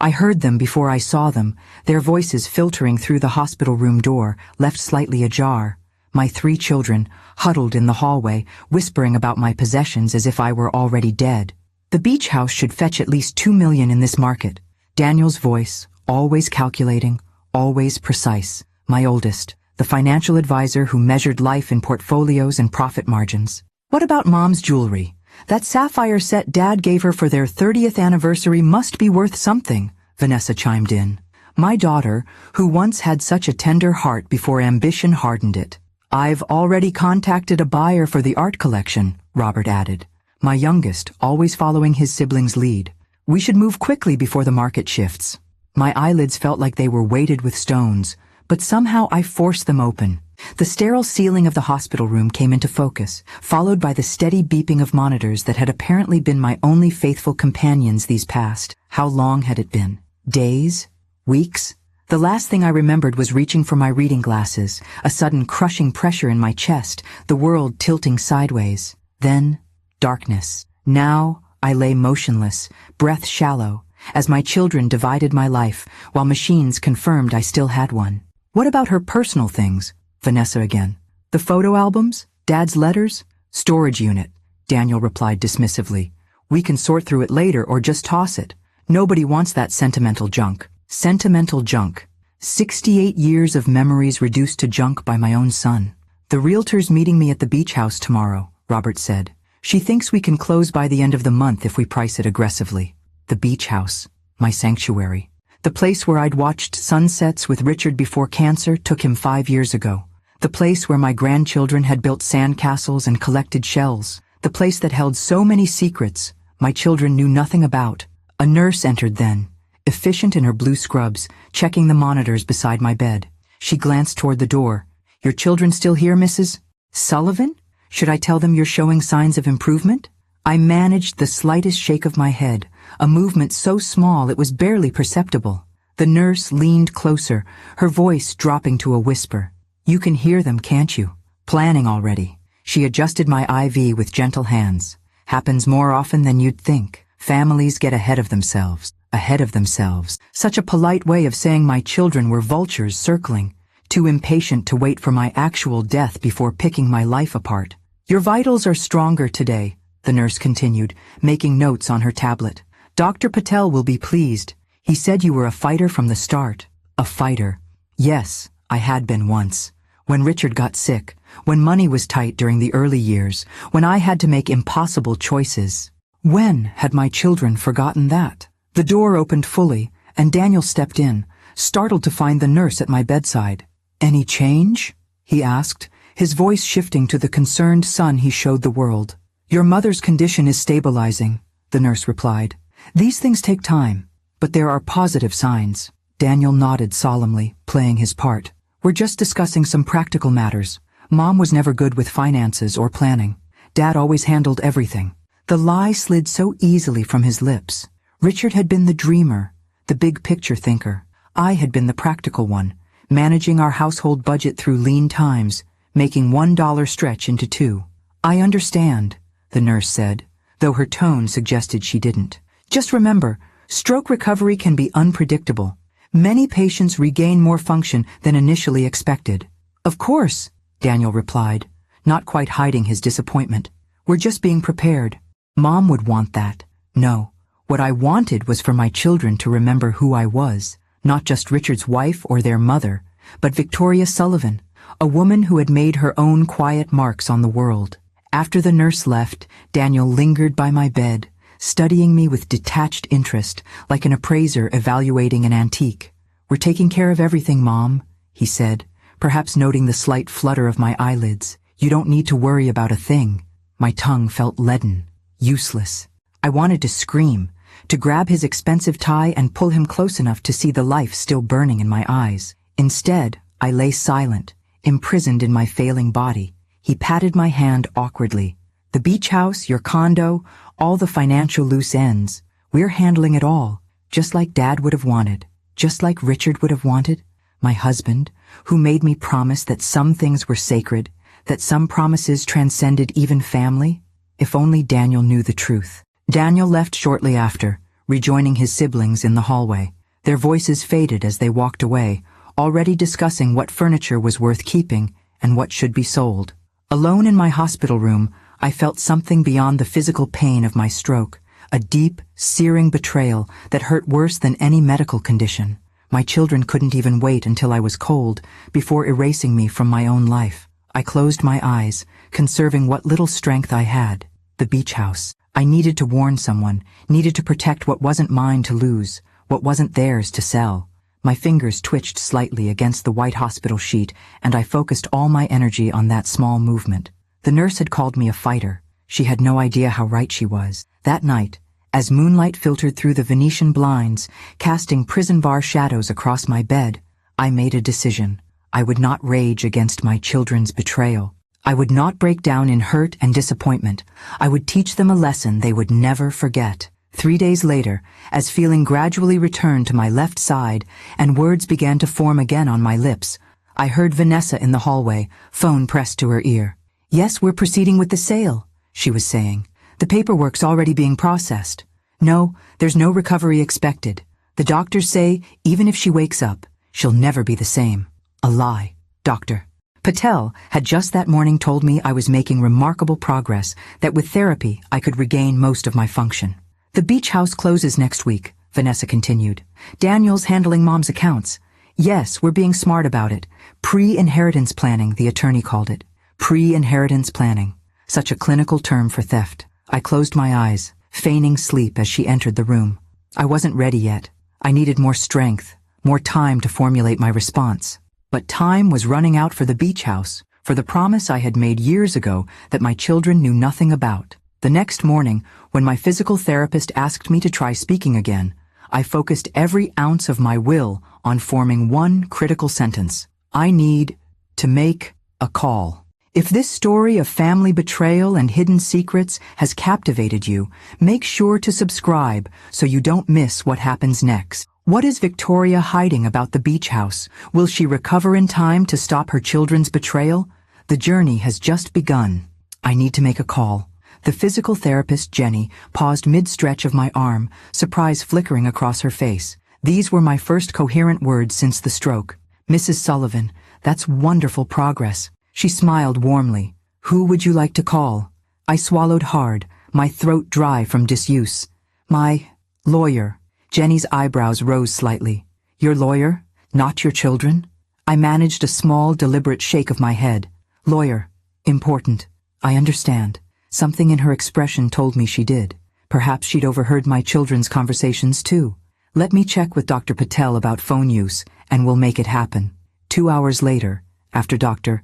I heard them before I saw them, their voices filtering through the hospital room door, left slightly ajar. My 3 children, huddled in the hallway, whispering about my possessions as if I were already dead. The beach house should fetch at least $2 million in this market. Daniel's voice, always calculating, always precise. My oldest, the financial advisor who measured life in portfolios and profit margins. What about Mom's jewelry? That sapphire set Dad gave her for their 30th anniversary must be worth something, Vanessa chimed in. My daughter, who once had such a tender heart before ambition hardened it. I've already contacted a buyer for the art collection, Robert added. My youngest, always following his siblings' lead. We should move quickly before the market shifts. My eyelids felt like they were weighted with stones, but somehow I forced them open. The sterile ceiling of the hospital room came into focus, followed by the steady beeping of monitors that had apparently been my only faithful companions these past. How long had it been? Days? Weeks? The last thing I remembered was reaching for my reading glasses, a sudden crushing pressure in my chest, the world tilting sideways. Then, darkness. Now, I lay motionless, breath shallow, as my children divided my life, while machines confirmed I still had one. What about her personal things? Vanessa again. The photo albums? Dad's letters? Storage unit, Daniel replied dismissively. We can sort through it later or just toss it. Nobody wants that sentimental junk. Sentimental junk. 68 years of memories reduced to junk by my own son. The realtor's meeting me at the beach house tomorrow, Robert said. She thinks we can close by the end of the month if we price it aggressively. The beach house. My sanctuary. The place where I'd watched sunsets with Richard before cancer took him 5 years ago. The place where my grandchildren had built sandcastles and collected shells. The place that held so many secrets my children knew nothing about. A nurse entered then, efficient in her blue scrubs, checking the monitors beside my bed. She glanced toward the door. Your children still here, Mrs. Sullivan? Should I tell them you're showing signs of improvement? I managed the slightest shake of my head, a movement so small it was barely perceptible. The nurse leaned closer, her voice dropping to a whisper. You can hear them, can't you? Planning already. She adjusted my IV with gentle hands. Happens more often than you'd think. Families get ahead of themselves. Ahead of themselves. Such a polite way of saying my children were vultures circling, too impatient to wait for my actual death before picking my life apart. Your vitals are stronger today, the nurse continued, making notes on her tablet. Dr. Patel will be pleased. He said you were a fighter from the start. A fighter. Yes, I had been once. When Richard got sick, when money was tight during the early years, when I had to make impossible choices. When had my children forgotten that? The door opened fully, and Daniel stepped in, startled to find the nurse at my bedside. Any change? He asked, his voice shifting to the concerned son he showed the world. Your mother's condition is stabilizing, the nurse replied. These things take time, but there are positive signs. Daniel nodded solemnly, playing his part. We're just discussing some practical matters. Mom was never good with finances or planning. Dad always handled everything. The lie slid so easily from his lips. Richard had been the dreamer, the big picture thinker. I had been the practical one, managing our household budget through lean times, making $1 stretch into $2. I understand, the nurse said, though her tone suggested she didn't. Just remember, stroke recovery can be unpredictable. Many patients regain more function than initially expected. Of course, Daniel replied, not quite hiding his disappointment. We're just being prepared. Mom would want that. No, what I wanted was for my children to remember who I was, not just Richard's wife or their mother, but Victoria Sullivan, a woman who had made her own quiet marks on the world. After the nurse left, Daniel lingered by my bed, studying me with detached interest, like an appraiser evaluating an antique. We're taking care of everything, Mom, he said, perhaps noting the slight flutter of my eyelids. You don't need to worry about a thing. My tongue felt leaden, useless. I wanted to scream, to grab his expensive tie and pull him close enough to see the life still burning in my eyes. Instead, I lay silent, imprisoned in my failing body. He patted my hand awkwardly. The beach house, your condo, all the financial loose ends. We're handling it all, just like Dad would have wanted, just like Richard would have wanted. My husband, who made me promise that some things were sacred, that some promises transcended even family. If only Daniel knew the truth. Daniel left shortly after, rejoining his siblings in the hallway. Their voices faded as they walked away, already discussing what furniture was worth keeping and what should be sold. Alone in my hospital room, I felt something beyond the physical pain of my stroke, a deep, searing betrayal that hurt worse than any medical condition. My children couldn't even wait until I was cold before erasing me from my own life. I closed my eyes, conserving what little strength I had. The beach house. I needed to warn someone, needed to protect what wasn't mine to lose, what wasn't theirs to sell. My fingers twitched slightly against the white hospital sheet, and I focused all my energy on that small movement. The nurse had called me a fighter. She had no idea how right she was. That night, as moonlight filtered through the Venetian blinds, casting prison bar shadows across my bed, I made a decision. I would not rage against my children's betrayal. I would not break down in hurt and disappointment. I would teach them a lesson they would never forget. 3 days later, as feeling gradually returned to my left side and words began to form again on my lips, I heard Vanessa in the hallway, phone pressed to her ear. "Yes, we're proceeding with the sale," she was saying. "The paperwork's already being processed. No, there's no recovery expected. The doctors say even if she wakes up, she'll never be the same." A lie, Dr. Patel had just that morning told me I was making remarkable progress, that with therapy I could regain most of my function. "The beach house closes next week," Vanessa continued. "Daniel's handling Mom's accounts. Yes, we're being smart about it. Pre-inheritance planning, the attorney called it. Pre-inheritance planning. Such a clinical term for theft. I closed my eyes, feigning sleep as she entered the room. I wasn't ready yet. I needed more strength, more time to formulate my response. But time was running out for the beach house, for the promise I had made years ago that my children knew nothing about. The next morning, when my physical therapist asked me to try speaking again, I focused every ounce of my will on forming one critical sentence. I need to make a call. If this story of family betrayal and hidden secrets has captivated you, make sure to subscribe so you don't miss what happens next. What is Victoria hiding about the beach house? Will she recover in time to stop her children's betrayal? The journey has just begun. I need to make a call. The physical therapist, Jenny, paused mid-stretch of my arm, surprise flickering across her face. These were my first coherent words since the stroke. "Mrs. Sullivan, that's wonderful progress." She smiled warmly. "Who would you like to call?" I swallowed hard, my throat dry from disuse. "My lawyer." Jenny's eyebrows rose slightly. "Your lawyer? Not your children?" I managed a small, deliberate shake of my head. "Lawyer. Important. I understand." Something in her expression told me she did. Perhaps she'd overheard my children's conversations too. "Let me check with Dr. Patel about phone use, and we'll make it happen." 2 hours later, after Dr.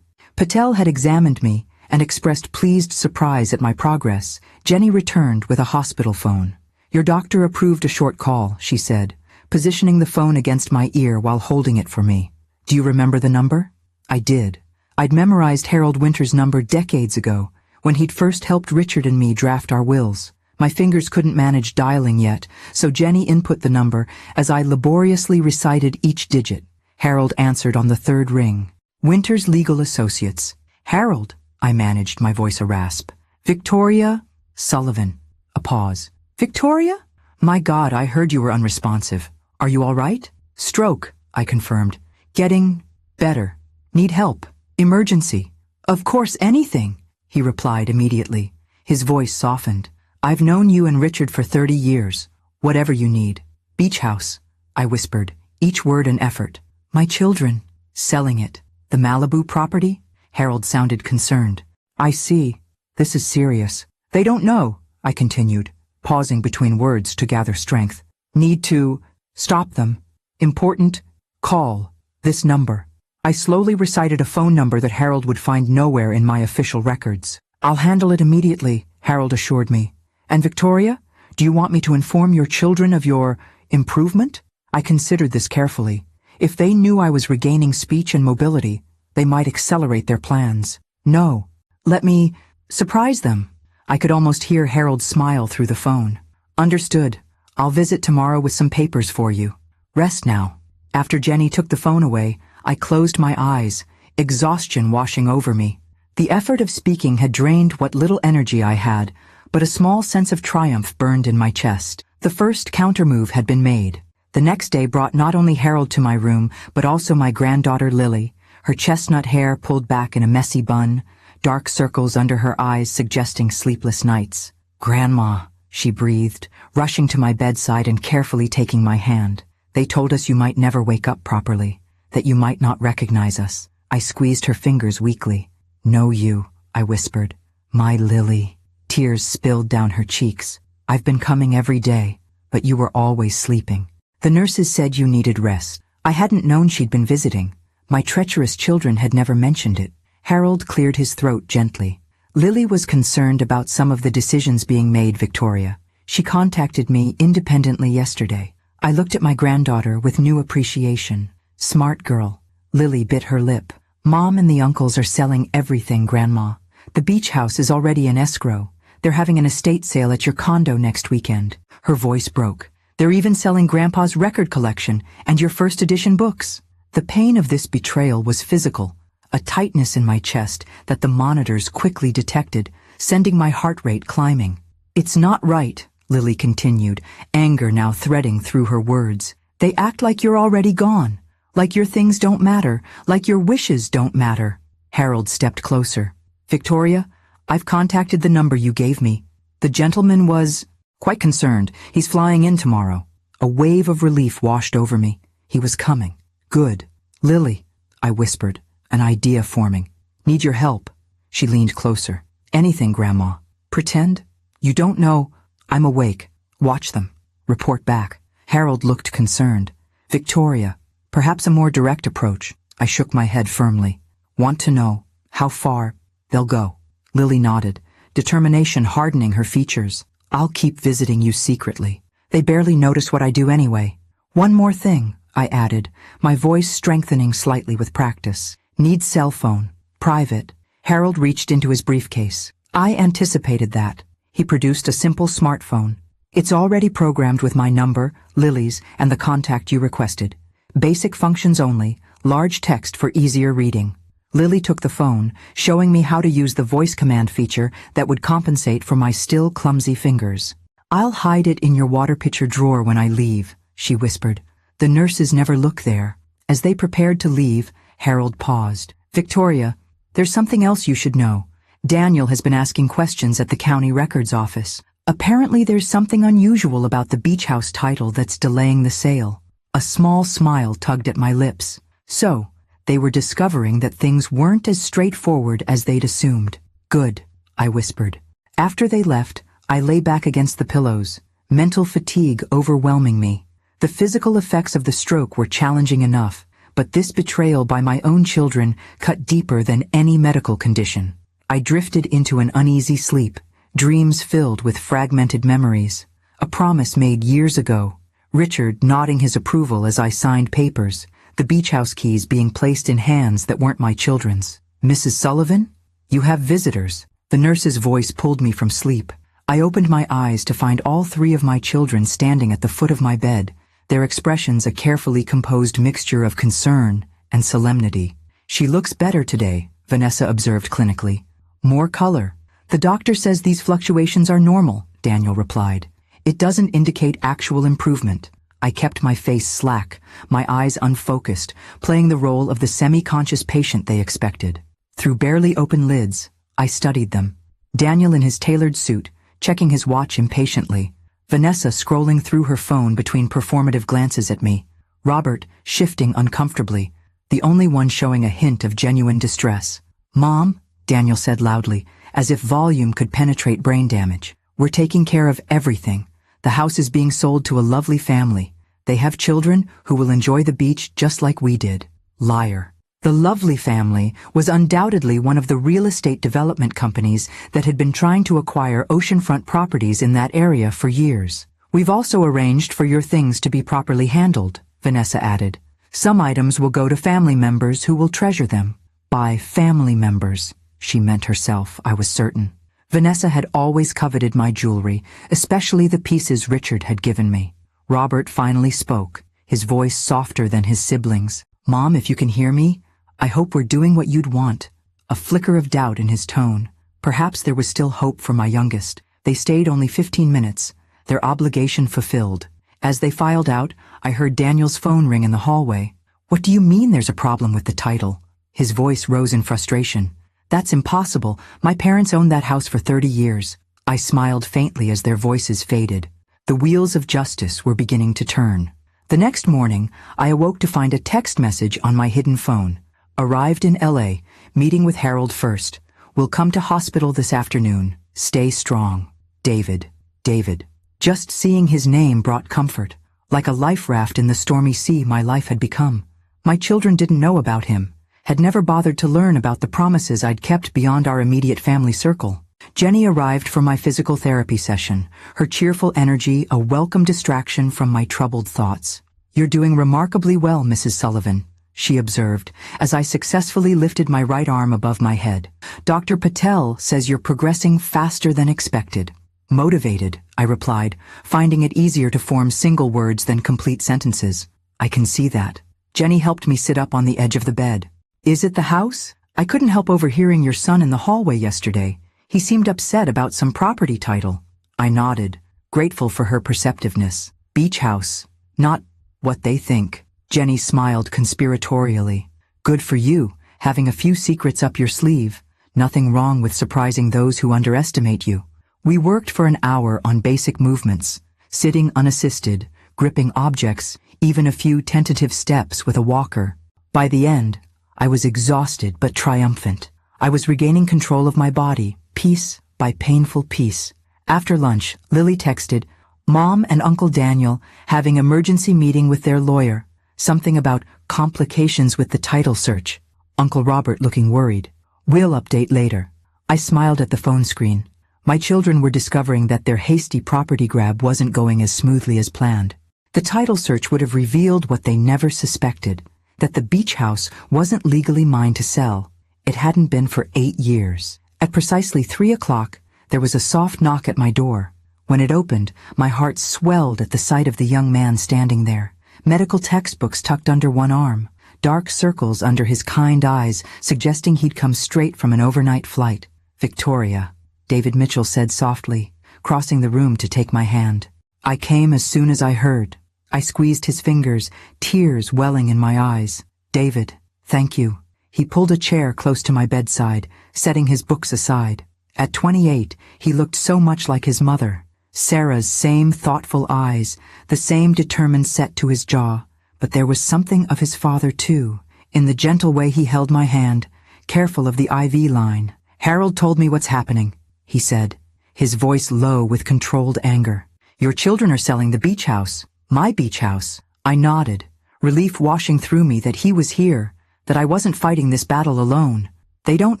Patel had examined me and expressed pleased surprise at my progress, Jenny returned with a hospital phone. "Your doctor approved a short call," she said, positioning the phone against my ear while holding it for me. "Do you remember the number?" I did. I'd memorized Harold Winter's number decades ago, when he'd first helped Richard and me draft our wills. My fingers couldn't manage dialing yet, so Jenny input the number as I laboriously recited each digit. Harold answered on the third ring. "Winter's Legal Associates." "Harold," I managed, my voice a rasp. "Victoria Sullivan." A pause. "Victoria? My God, I heard you were unresponsive. Are you all right?" "Stroke," I confirmed. "Getting better. Need help. Emergency." "Of course, anything," he replied immediately. His voice softened. "I've known you and Richard for 30 years. Whatever you need." "Beach house," I whispered, each word an effort. "My children." "Selling it." "The Malibu property?" Harold sounded concerned. "I see. This is serious." "They don't know," I continued, pausing between words to gather strength. "Need to stop them. Important. Call this number." I slowly recited a phone number that Harold would find nowhere in my official records. "I'll handle it immediately," Harold assured me. "And Victoria, do you want me to inform your children of your improvement?" I considered this carefully. If they knew I was regaining speech and mobility, they might accelerate their plans. "No. Let me surprise them." I could almost hear Harold smile through the phone. "Understood. I'll visit tomorrow with some papers for you. Rest now." After Jenny took the phone away, I closed my eyes, exhaustion washing over me. The effort of speaking had drained what little energy I had, but a small sense of triumph burned in my chest. The first countermove had been made. The next day brought not only Harold to my room, but also my granddaughter Lily, her chestnut hair pulled back in a messy bun, dark circles under her eyes suggesting sleepless nights. "Grandma," she breathed, rushing to my bedside and carefully taking my hand. "They told us you might never wake up properly, that you might not recognize us." I squeezed her fingers weakly. "No, you," I whispered. "My Lily." Tears spilled down her cheeks. "I've been coming every day, but you were always sleeping. The nurses said you needed rest." I hadn't known she'd been visiting. My treacherous children had never mentioned it. Harold cleared his throat gently. "Lily was concerned about some of the decisions being made, Victoria. She contacted me independently yesterday." I looked at my granddaughter with new appreciation. "Smart girl." Lily bit her lip. "Mom and the uncles are selling everything, Grandma. The beach house is already in escrow. They're having an estate sale at your condo next weekend." Her voice broke. "They're even selling Grandpa's record collection and your first edition books." The pain of this betrayal was physical, a tightness in my chest that the monitors quickly detected, sending my heart rate climbing. "It's not right," Lily continued, anger now threading through her words. "They act like you're already gone, like your things don't matter, like your wishes don't matter." Harold stepped closer. "Victoria, I've contacted the number you gave me. The gentleman was quite concerned. He's flying in tomorrow." A wave of relief washed over me. He was coming. "Good." "Lily," I whispered, an idea forming. "Need your help." She leaned closer. "Anything, Grandma. Pretend? You don't know. I'm awake. Watch them. Report back." Harold looked concerned. "Victoria, perhaps a more direct approach." I shook my head firmly. "Want to know how far they'll go." Lily nodded, determination hardening her features. "I'll keep visiting you secretly. They barely notice what I do anyway. One more thing," I added, my voice strengthening slightly with practice. "Need cell phone. Private." Harold reached into his briefcase. I anticipated that. He produced a simple smartphone. "It's already programmed with my number, Lily's, and the contact you requested. Basic functions only, large text for easier reading." Lily took the phone, showing me how to use the voice command feature that would compensate for my still clumsy fingers. "I'll hide it in your water pitcher drawer when I leave," she whispered. "The nurses never look there." As they prepared to leave, Harold paused. "Victoria, there's something else you should know. Daniel has been asking questions at the county records office. Apparently there's something unusual about the beach house title that's delaying the sale." A small smile tugged at my lips. So, they were discovering that things weren't as straightforward as they'd assumed. "Good," I whispered. After they left, I lay back against the pillows, mental fatigue overwhelming me. The physical effects of the stroke were challenging enough, but this betrayal by my own children cut deeper than any medical condition. I drifted into an uneasy sleep, dreams filled with fragmented memories. A promise made years ago, Richard nodding his approval as I signed papers, the beach house keys being placed in hands that weren't my children's. "Mrs. Sullivan? You have visitors." The nurse's voice pulled me from sleep. I opened my eyes to find all three of my children standing at the foot of my bed, their expressions a carefully composed mixture of concern and solemnity. "She looks better today," Vanessa observed clinically. "More color." "The doctor says these fluctuations are normal," Daniel replied. "It doesn't indicate actual improvement." I kept my face slack, my eyes unfocused, playing the role of the semi-conscious patient they expected. Through barely open lids, I studied them. Daniel in his tailored suit, checking his watch impatiently. Vanessa scrolling through her phone between performative glances at me. Robert shifting uncomfortably, the only one showing a hint of genuine distress. "Mom," Daniel said loudly, as if volume could penetrate brain damage. "We're taking care of everything. The house is being sold to a lovely family. They have children who will enjoy the beach just like we did." Liar. The lovely family was undoubtedly one of the real estate development companies that had been trying to acquire oceanfront properties in that area for years. "We've also arranged for your things to be properly handled," Vanessa added. "Some items will go to family members who will treasure them." By family members, she meant herself, I was certain. Vanessa had always coveted my jewelry, especially the pieces Richard had given me. Robert finally spoke, his voice softer than his siblings. "Mom, if you can hear me, I hope we're doing what you'd want." A flicker of doubt in his tone. Perhaps there was still hope for my youngest. "They stayed only 15 minutes. their obligation fulfilled. As they filed out, I heard Daniel's phone ring in the hallway. "What do you mean there's a problem with the title?" His voice rose in frustration. "That's impossible. My parents owned that house for 30 years. I smiled faintly as their voices faded. The wheels of justice were beginning to turn. The next morning, I awoke to find a text message on my hidden phone. "Arrived in LA, meeting with Harold first. Will come to hospital this afternoon. Stay strong. David." David. Just seeing his name brought comfort. Like a life raft in the stormy sea my life had become. My children didn't know about him, had never bothered to learn about the promises I'd kept beyond our immediate family circle. Jenny arrived for my physical therapy session, her cheerful energy a welcome distraction from my troubled thoughts. "You're doing remarkably well, Mrs. Sullivan," she observed, as I successfully lifted my right arm above my head. "Dr. Patel says you're progressing faster than expected." "Motivated," I replied, finding it easier to form single words than complete sentences. "I can see that." Jenny helped me sit up on the edge of the bed. "Is it the house? I couldn't help overhearing your son in the hallway yesterday. He seemed upset about some property title." I nodded, grateful for her perceptiveness. "Beach house, not what they think." Jenny smiled conspiratorially. "Good for you, having a few secrets up your sleeve. Nothing wrong with surprising those who underestimate you." We worked for an hour on basic movements, sitting unassisted, gripping objects, even a few tentative steps with a walker. By the end, I was exhausted but triumphant. I was regaining control of my body, piece by painful piece. After lunch, Lily texted, "Mom and Uncle Daniel having emergency meeting with their lawyer. Something about complications with the title search." Uncle Robert looking worried. "We'll update later." I smiled at the phone screen. My children were discovering that their hasty property grab wasn't going as smoothly as planned. The title search would have revealed what they never suspected, that the beach house wasn't legally mine to sell. It hadn't been for 8 years. At precisely 3 o'clock, there was a soft knock at my door. When it opened, my heart swelled at the sight of the young man standing there. Medical textbooks tucked under one arm, dark circles under his kind eyes suggesting he'd come straight from an overnight flight. "Victoria," David Mitchell said softly, crossing the room to take my hand. "I came as soon as I heard." I squeezed his fingers, tears welling in my eyes. "David, thank you." He pulled a chair close to my bedside, setting his books aside. At 28, he looked so much like his mother. Sarah's same thoughtful eyes, the same determined set to his jaw. But there was something of his father, too, in the gentle way he held my hand, careful of the IV line. "Harold told me what's happening," he said, his voice low with controlled anger. "Your children are selling the beach house. My beach house." I nodded, relief washing through me that he was here, that I wasn't fighting this battle alone. "They don't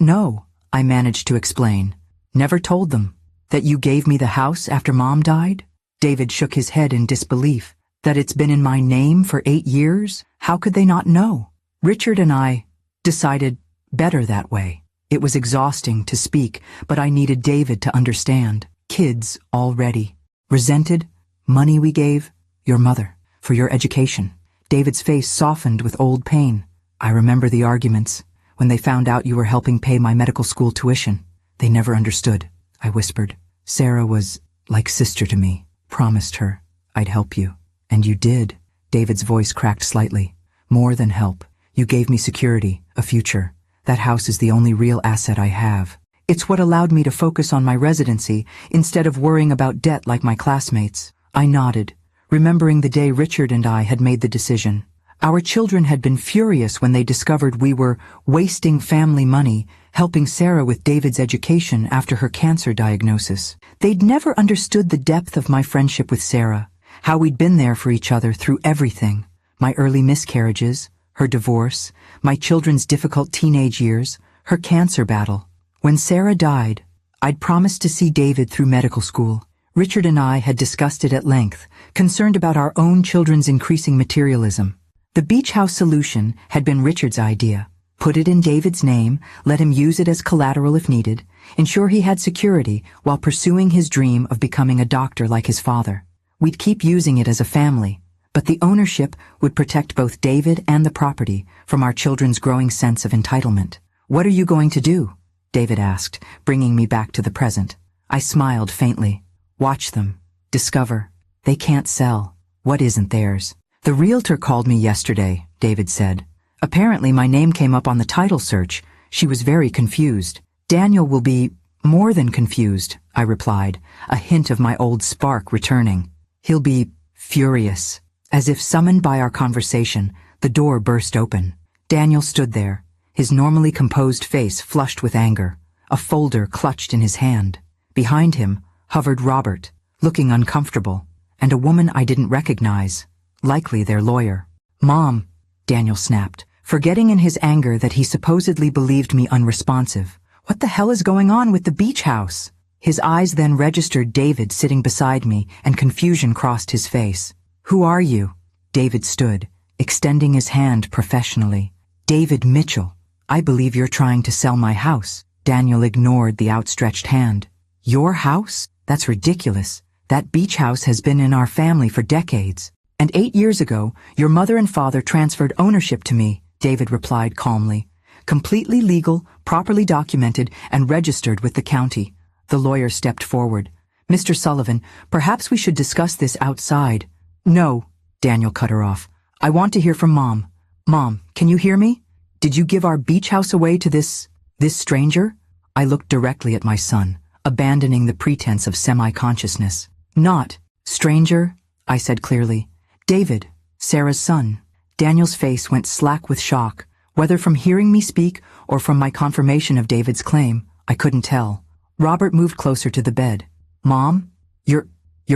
know," I managed to explain. "Never told them. That you gave me the house after Mom died?" David shook his head in disbelief. "That it's been in my name for 8 years? How could they not know?" Richard and I decided better that way. It was exhausting to speak, but I needed David to understand. Kids already. Resented? Money we gave? Your mother. For your education. David's face softened with old pain. "I remember the arguments. When they found out you were helping pay my medical school tuition. They never understood," I whispered. "Sarah was like sister to me. Promised her I'd help you. And you did." David's voice cracked slightly. "More than help. You gave me security, a future. That house is the only real asset I have. It's what allowed me to focus on my residency instead of worrying about debt like my classmates." I nodded, remembering the day Richard and I had made the decision. Our children had been furious when they discovered we were wasting family money helping Sarah with David's education after her cancer diagnosis. They'd never understood the depth of my friendship with Sarah, how we'd been there for each other through everything. My early miscarriages, her divorce, my children's difficult teenage years, her cancer battle. When Sarah died, I'd promised to see David through medical school. Richard and I had discussed it at length, concerned about our own children's increasing materialism. The beach house solution had been Richard's idea. Put it in David's name, let him use it as collateral if needed, ensure he had security while pursuing his dream of becoming a doctor like his father. We'd keep using it as a family, but the ownership would protect both David and the property from our children's growing sense of entitlement. "What are you going to do?" David asked, bringing me back to the present. I smiled faintly. "Watch them. Discover. They can't sell what isn't theirs. The realtor called me yesterday, David said. Apparently my name came up on the title search. She was very confused. Daniel will be more than confused, I replied, a hint of my old spark returning. He'll be furious. As if summoned by our conversation, the door burst open. Daniel stood there, his normally composed face flushed with anger, a folder clutched in his hand. Behind him hovered Robert, looking uncomfortable, and a woman I didn't recognize, likely their lawyer. "Mom," Daniel snapped, forgetting in his anger that he supposedly believed me unresponsive. "What the hell is going on with the beach house?" His eyes then registered David sitting beside me, and confusion crossed his face. "Who are you?" David stood, extending his hand professionally. "David Mitchell. I believe you're trying to sell my house." Daniel ignored the outstretched hand. "Your house? That's ridiculous. That beach house has been in our family for decades. And 8 years ago, your mother and father transferred ownership to me," David replied calmly. "Completely legal, properly documented, and registered with the county." The lawyer stepped forward. "Mr. Sullivan, perhaps we should discuss this outside." "No," Daniel cut her off. "I want to hear from Mom. Mom, can you hear me? Did you give our beach house away to this stranger?" I looked directly at my son, abandoning the pretense of semi-consciousness. "Not stranger," I said clearly. "David, Sarah's son." Daniel's face went slack with shock. Whether from hearing me speak or from my confirmation of David's claim, I couldn't tell. Robert moved closer to the bed. "Mom, you're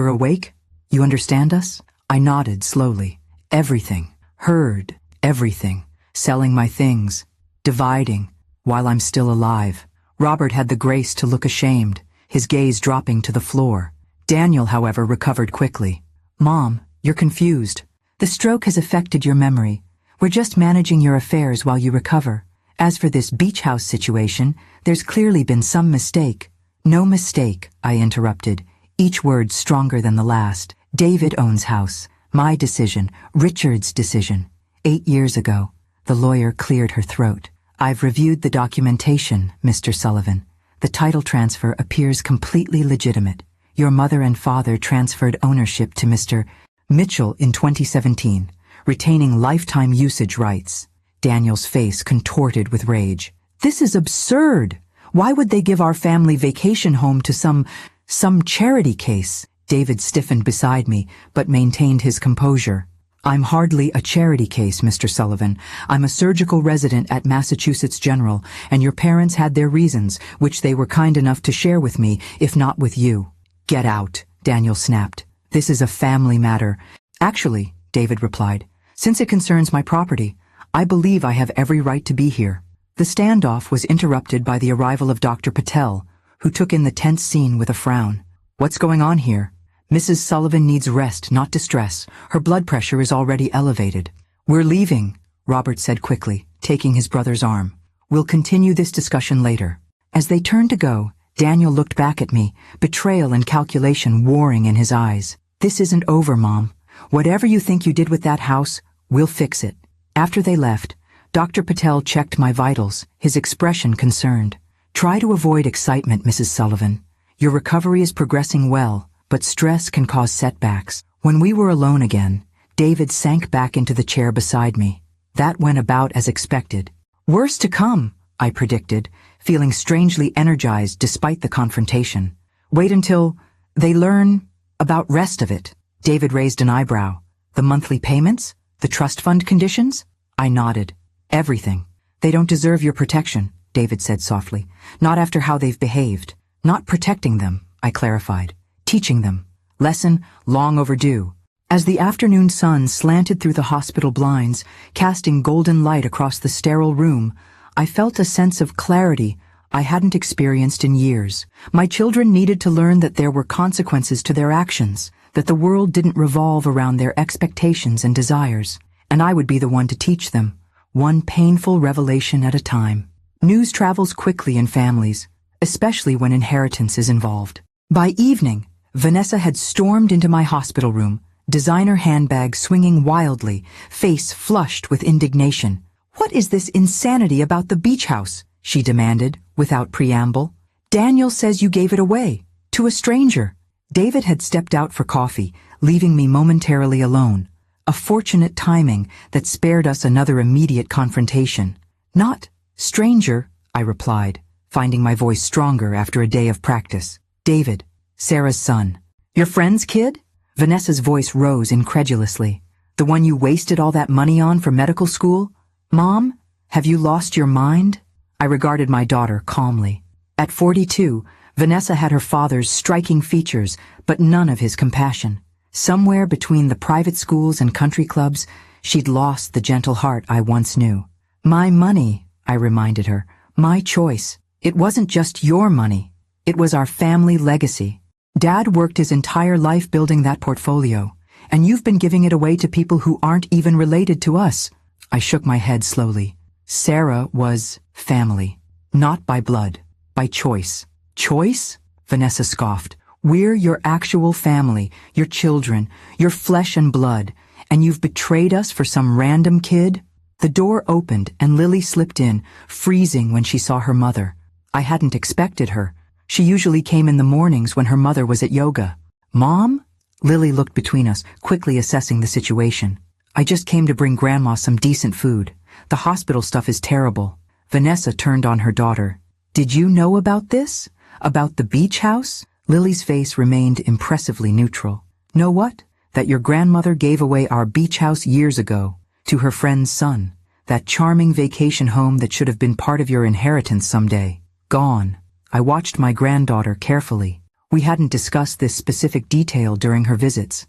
awake? You understand us?" I nodded slowly. "Everything. Heard everything. Selling my things. Dividing. While I'm still alive." Robert had the grace to look ashamed, his gaze dropping to the floor. Daniel, however, recovered quickly. "Mom, you're confused. The stroke has affected your memory. We're just managing your affairs while you recover. As for this beach house situation, there's clearly been some mistake." "No mistake," I interrupted, each word stronger than the last. "David owns house. My decision, Richard's decision. 8 years ago." The lawyer cleared her throat. "I've reviewed the documentation, Mr. Sullivan. The title transfer appears completely legitimate. Your mother and father transferred ownership to Mr. Mitchell in 2017, retaining lifetime usage rights." Daniel's face contorted with rage. "This is absurd! Why would they give our family vacation home to some charity case?" David stiffened beside me, but maintained his composure. "I'm hardly a charity case, Mr. Sullivan. I'm a surgical resident at Massachusetts General, and your parents had their reasons, which they were kind enough to share with me, if not with you." "Get out," Daniel snapped. "This is a family matter." "Actually," David replied, "since it concerns my property, I believe I have every right to be here." The standoff was interrupted by the arrival of Dr. Patel, who took in the tense scene with a frown. "What's going on here?" "Mrs. Sullivan needs rest, not distress. Her blood pressure is already elevated." "We're leaving," Robert said quickly, taking his brother's arm. "We'll continue this discussion later." As they turned to go, Daniel looked back at me, betrayal and calculation warring in his eyes. "This isn't over, Mom. Whatever you think you did with that house, we'll fix it." After they left, Dr. Patel checked my vitals, his expression concerned. "Try to avoid excitement, Mrs. Sullivan. Your recovery is progressing well, but stress can cause setbacks." When we were alone again, David sank back into the chair beside me. That went about as expected. "Worse to come," I predicted, feeling strangely energized despite the confrontation. "Wait until they learn about rest of it." David raised an eyebrow. "The monthly payments? The trust fund conditions?" I nodded. "Everything. They don't deserve your protection," David said softly. "Not after how they've behaved." "Not protecting them," I clarified. "Teaching them. Lesson long overdue." As the afternoon sun slanted through the hospital blinds, casting golden light across the sterile room, I felt a sense of clarity I hadn't experienced in years. My children needed to learn that there were consequences to their actions, that the world didn't revolve around their expectations and desires, and I would be the one to teach them, one painful revelation at a time. News travels quickly in families, especially when inheritance is involved. By evening, Vanessa had stormed into my hospital room, designer handbag swinging wildly, face flushed with indignation. "What is this insanity about the beach house?" she demanded, without preamble. "Daniel says you gave it away, to a stranger." David had stepped out for coffee, leaving me momentarily alone. A fortunate timing that spared us another immediate confrontation. "Not stranger," I replied, finding my voice stronger after a day of practice. "David, Sarah's son." "Your friend's kid?" Vanessa's voice rose incredulously. "The one you wasted all that money on for medical school? Mom, have you lost your mind?" I regarded my daughter calmly. At 42, Vanessa had her father's striking features, but none of his compassion. Somewhere between the private schools and country clubs, she'd lost the gentle heart I once knew. "My money," I reminded her. "My choice. It wasn't just your money. It was our family legacy. Dad worked his entire life building that portfolio, and you've been giving it away to people who aren't even related to us." I shook my head slowly. Sarah was family. Not by blood, by choice. "Choice?" Vanessa scoffed. "We're your actual family, your children, your flesh and blood, and you've betrayed us for some random kid?" The door opened and Lily slipped in, freezing when she saw her mother. I hadn't expected her. She usually came in the mornings when her mother was at yoga. "Mom?" Lily looked between us, quickly assessing the situation. "I just came to bring Grandma some decent food. The hospital stuff is terrible." Vanessa turned on her daughter. "Did you know about this? About the beach house?" Lily's face remained impressively neutral. "Know what? That your grandmother gave away our beach house years ago, to her friend's son. That charming vacation home that should have been part of your inheritance someday. Gone." I watched my granddaughter carefully. We hadn't discussed this specific detail during her visits.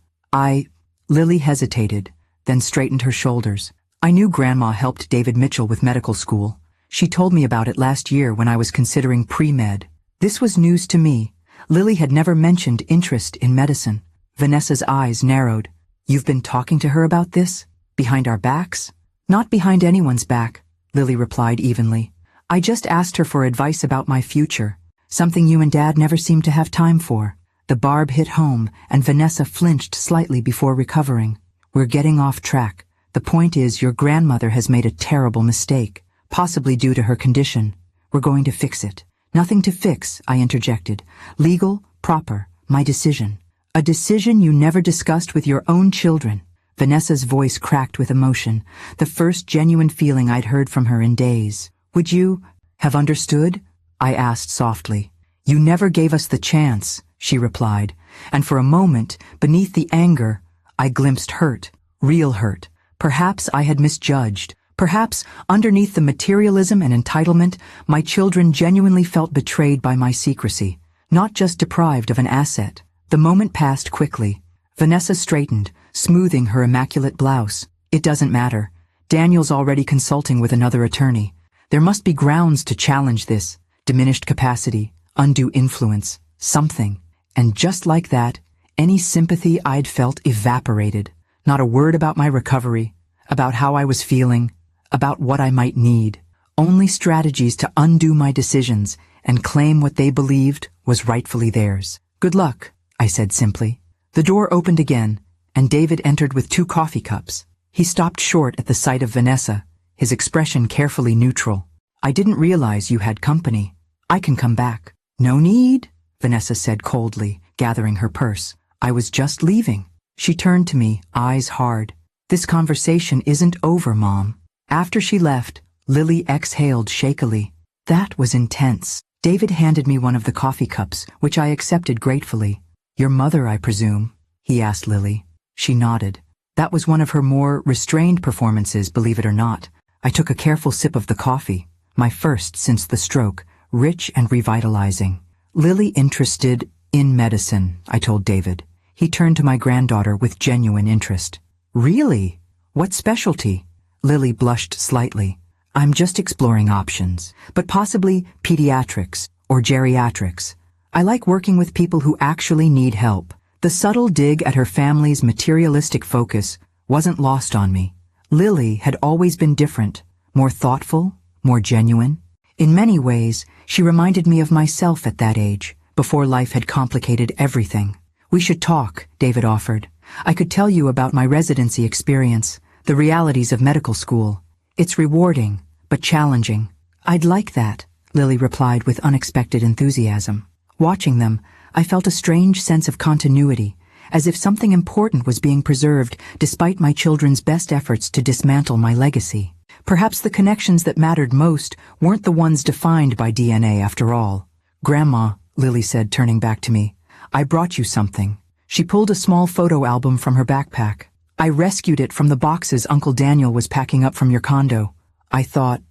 Lily hesitated, then straightened her shoulders. "I knew Grandma helped David Mitchell with medical school. She told me about it last year when I was considering pre-med. This was news to me. Lily had never mentioned interest in medicine." Vanessa's eyes narrowed. "You've been talking to her about this? Behind our backs?" "Not behind anyone's back," Lily replied evenly. "I just asked her for advice about my future, something you and Dad never seemed to have time for." The barb hit home, and Vanessa flinched slightly before recovering. "We're getting off track. The point is your grandmother has made a terrible mistake, possibly due to her condition. We're going to fix it." "Nothing to fix," I interjected. "Legal, proper, my decision." "A decision you never discussed with your own children." Vanessa's voice cracked with emotion, the first genuine feeling I'd heard from her in days. "Would you have understood?" I asked softly. "You never gave us the chance," she replied, and for a moment, beneath the anger, I glimpsed hurt, real hurt. Perhaps I had misjudged. Perhaps, underneath the materialism and entitlement, my children genuinely felt betrayed by my secrecy, not just deprived of an asset. The moment passed quickly. Vanessa straightened, smoothing her immaculate blouse. "It doesn't matter. Daniel's already consulting with another attorney. There must be grounds to challenge this. Diminished capacity, undue influence, something." And just like that, any sympathy I'd felt evaporated. Not a word about my recovery, about how I was feeling, about what I might need. Only strategies to undo my decisions and claim what they believed was rightfully theirs. "Good luck," I said simply. The door opened again, and David entered with 2 coffee cups. He stopped short at the sight of Vanessa, his expression carefully neutral. "I didn't realize you had company. I can come back." "No need," Vanessa said coldly, gathering her purse. "I was just leaving." She turned to me, eyes hard. "This conversation isn't over, Mom." After she left, Lily exhaled shakily. That was intense. David handed me one of the coffee cups, which I accepted gratefully. "Your mother, I presume?" he asked Lily. She nodded. That was one of her more restrained performances, believe it or not. I took a careful sip of the coffee, my first since the stroke, rich and revitalizing. "Lily interested in medicine," I told David. He turned to my granddaughter with genuine interest. "Really? What specialty?" Lily blushed slightly. "I'm just exploring options, but possibly pediatrics or geriatrics. I like working with people who actually need help." The subtle dig at her family's materialistic focus wasn't lost on me. Lily had always been different, more thoughtful, more genuine. In many ways, she reminded me of myself at that age, before life had complicated everything. "We should talk," David offered. "I could tell you about my residency experience, the realities of medical school. It's rewarding, but challenging." "I'd like that," Lily replied with unexpected enthusiasm. Watching them, I felt a strange sense of continuity, as if something important was being preserved despite my children's best efforts to dismantle my legacy. Perhaps the connections that mattered most weren't the ones defined by DNA after all. "Grandma," Lily said, turning back to me, "I brought you something." She pulled a small photo album from her backpack. "I rescued it from the boxes Uncle Daniel was packing up from your condo. I thought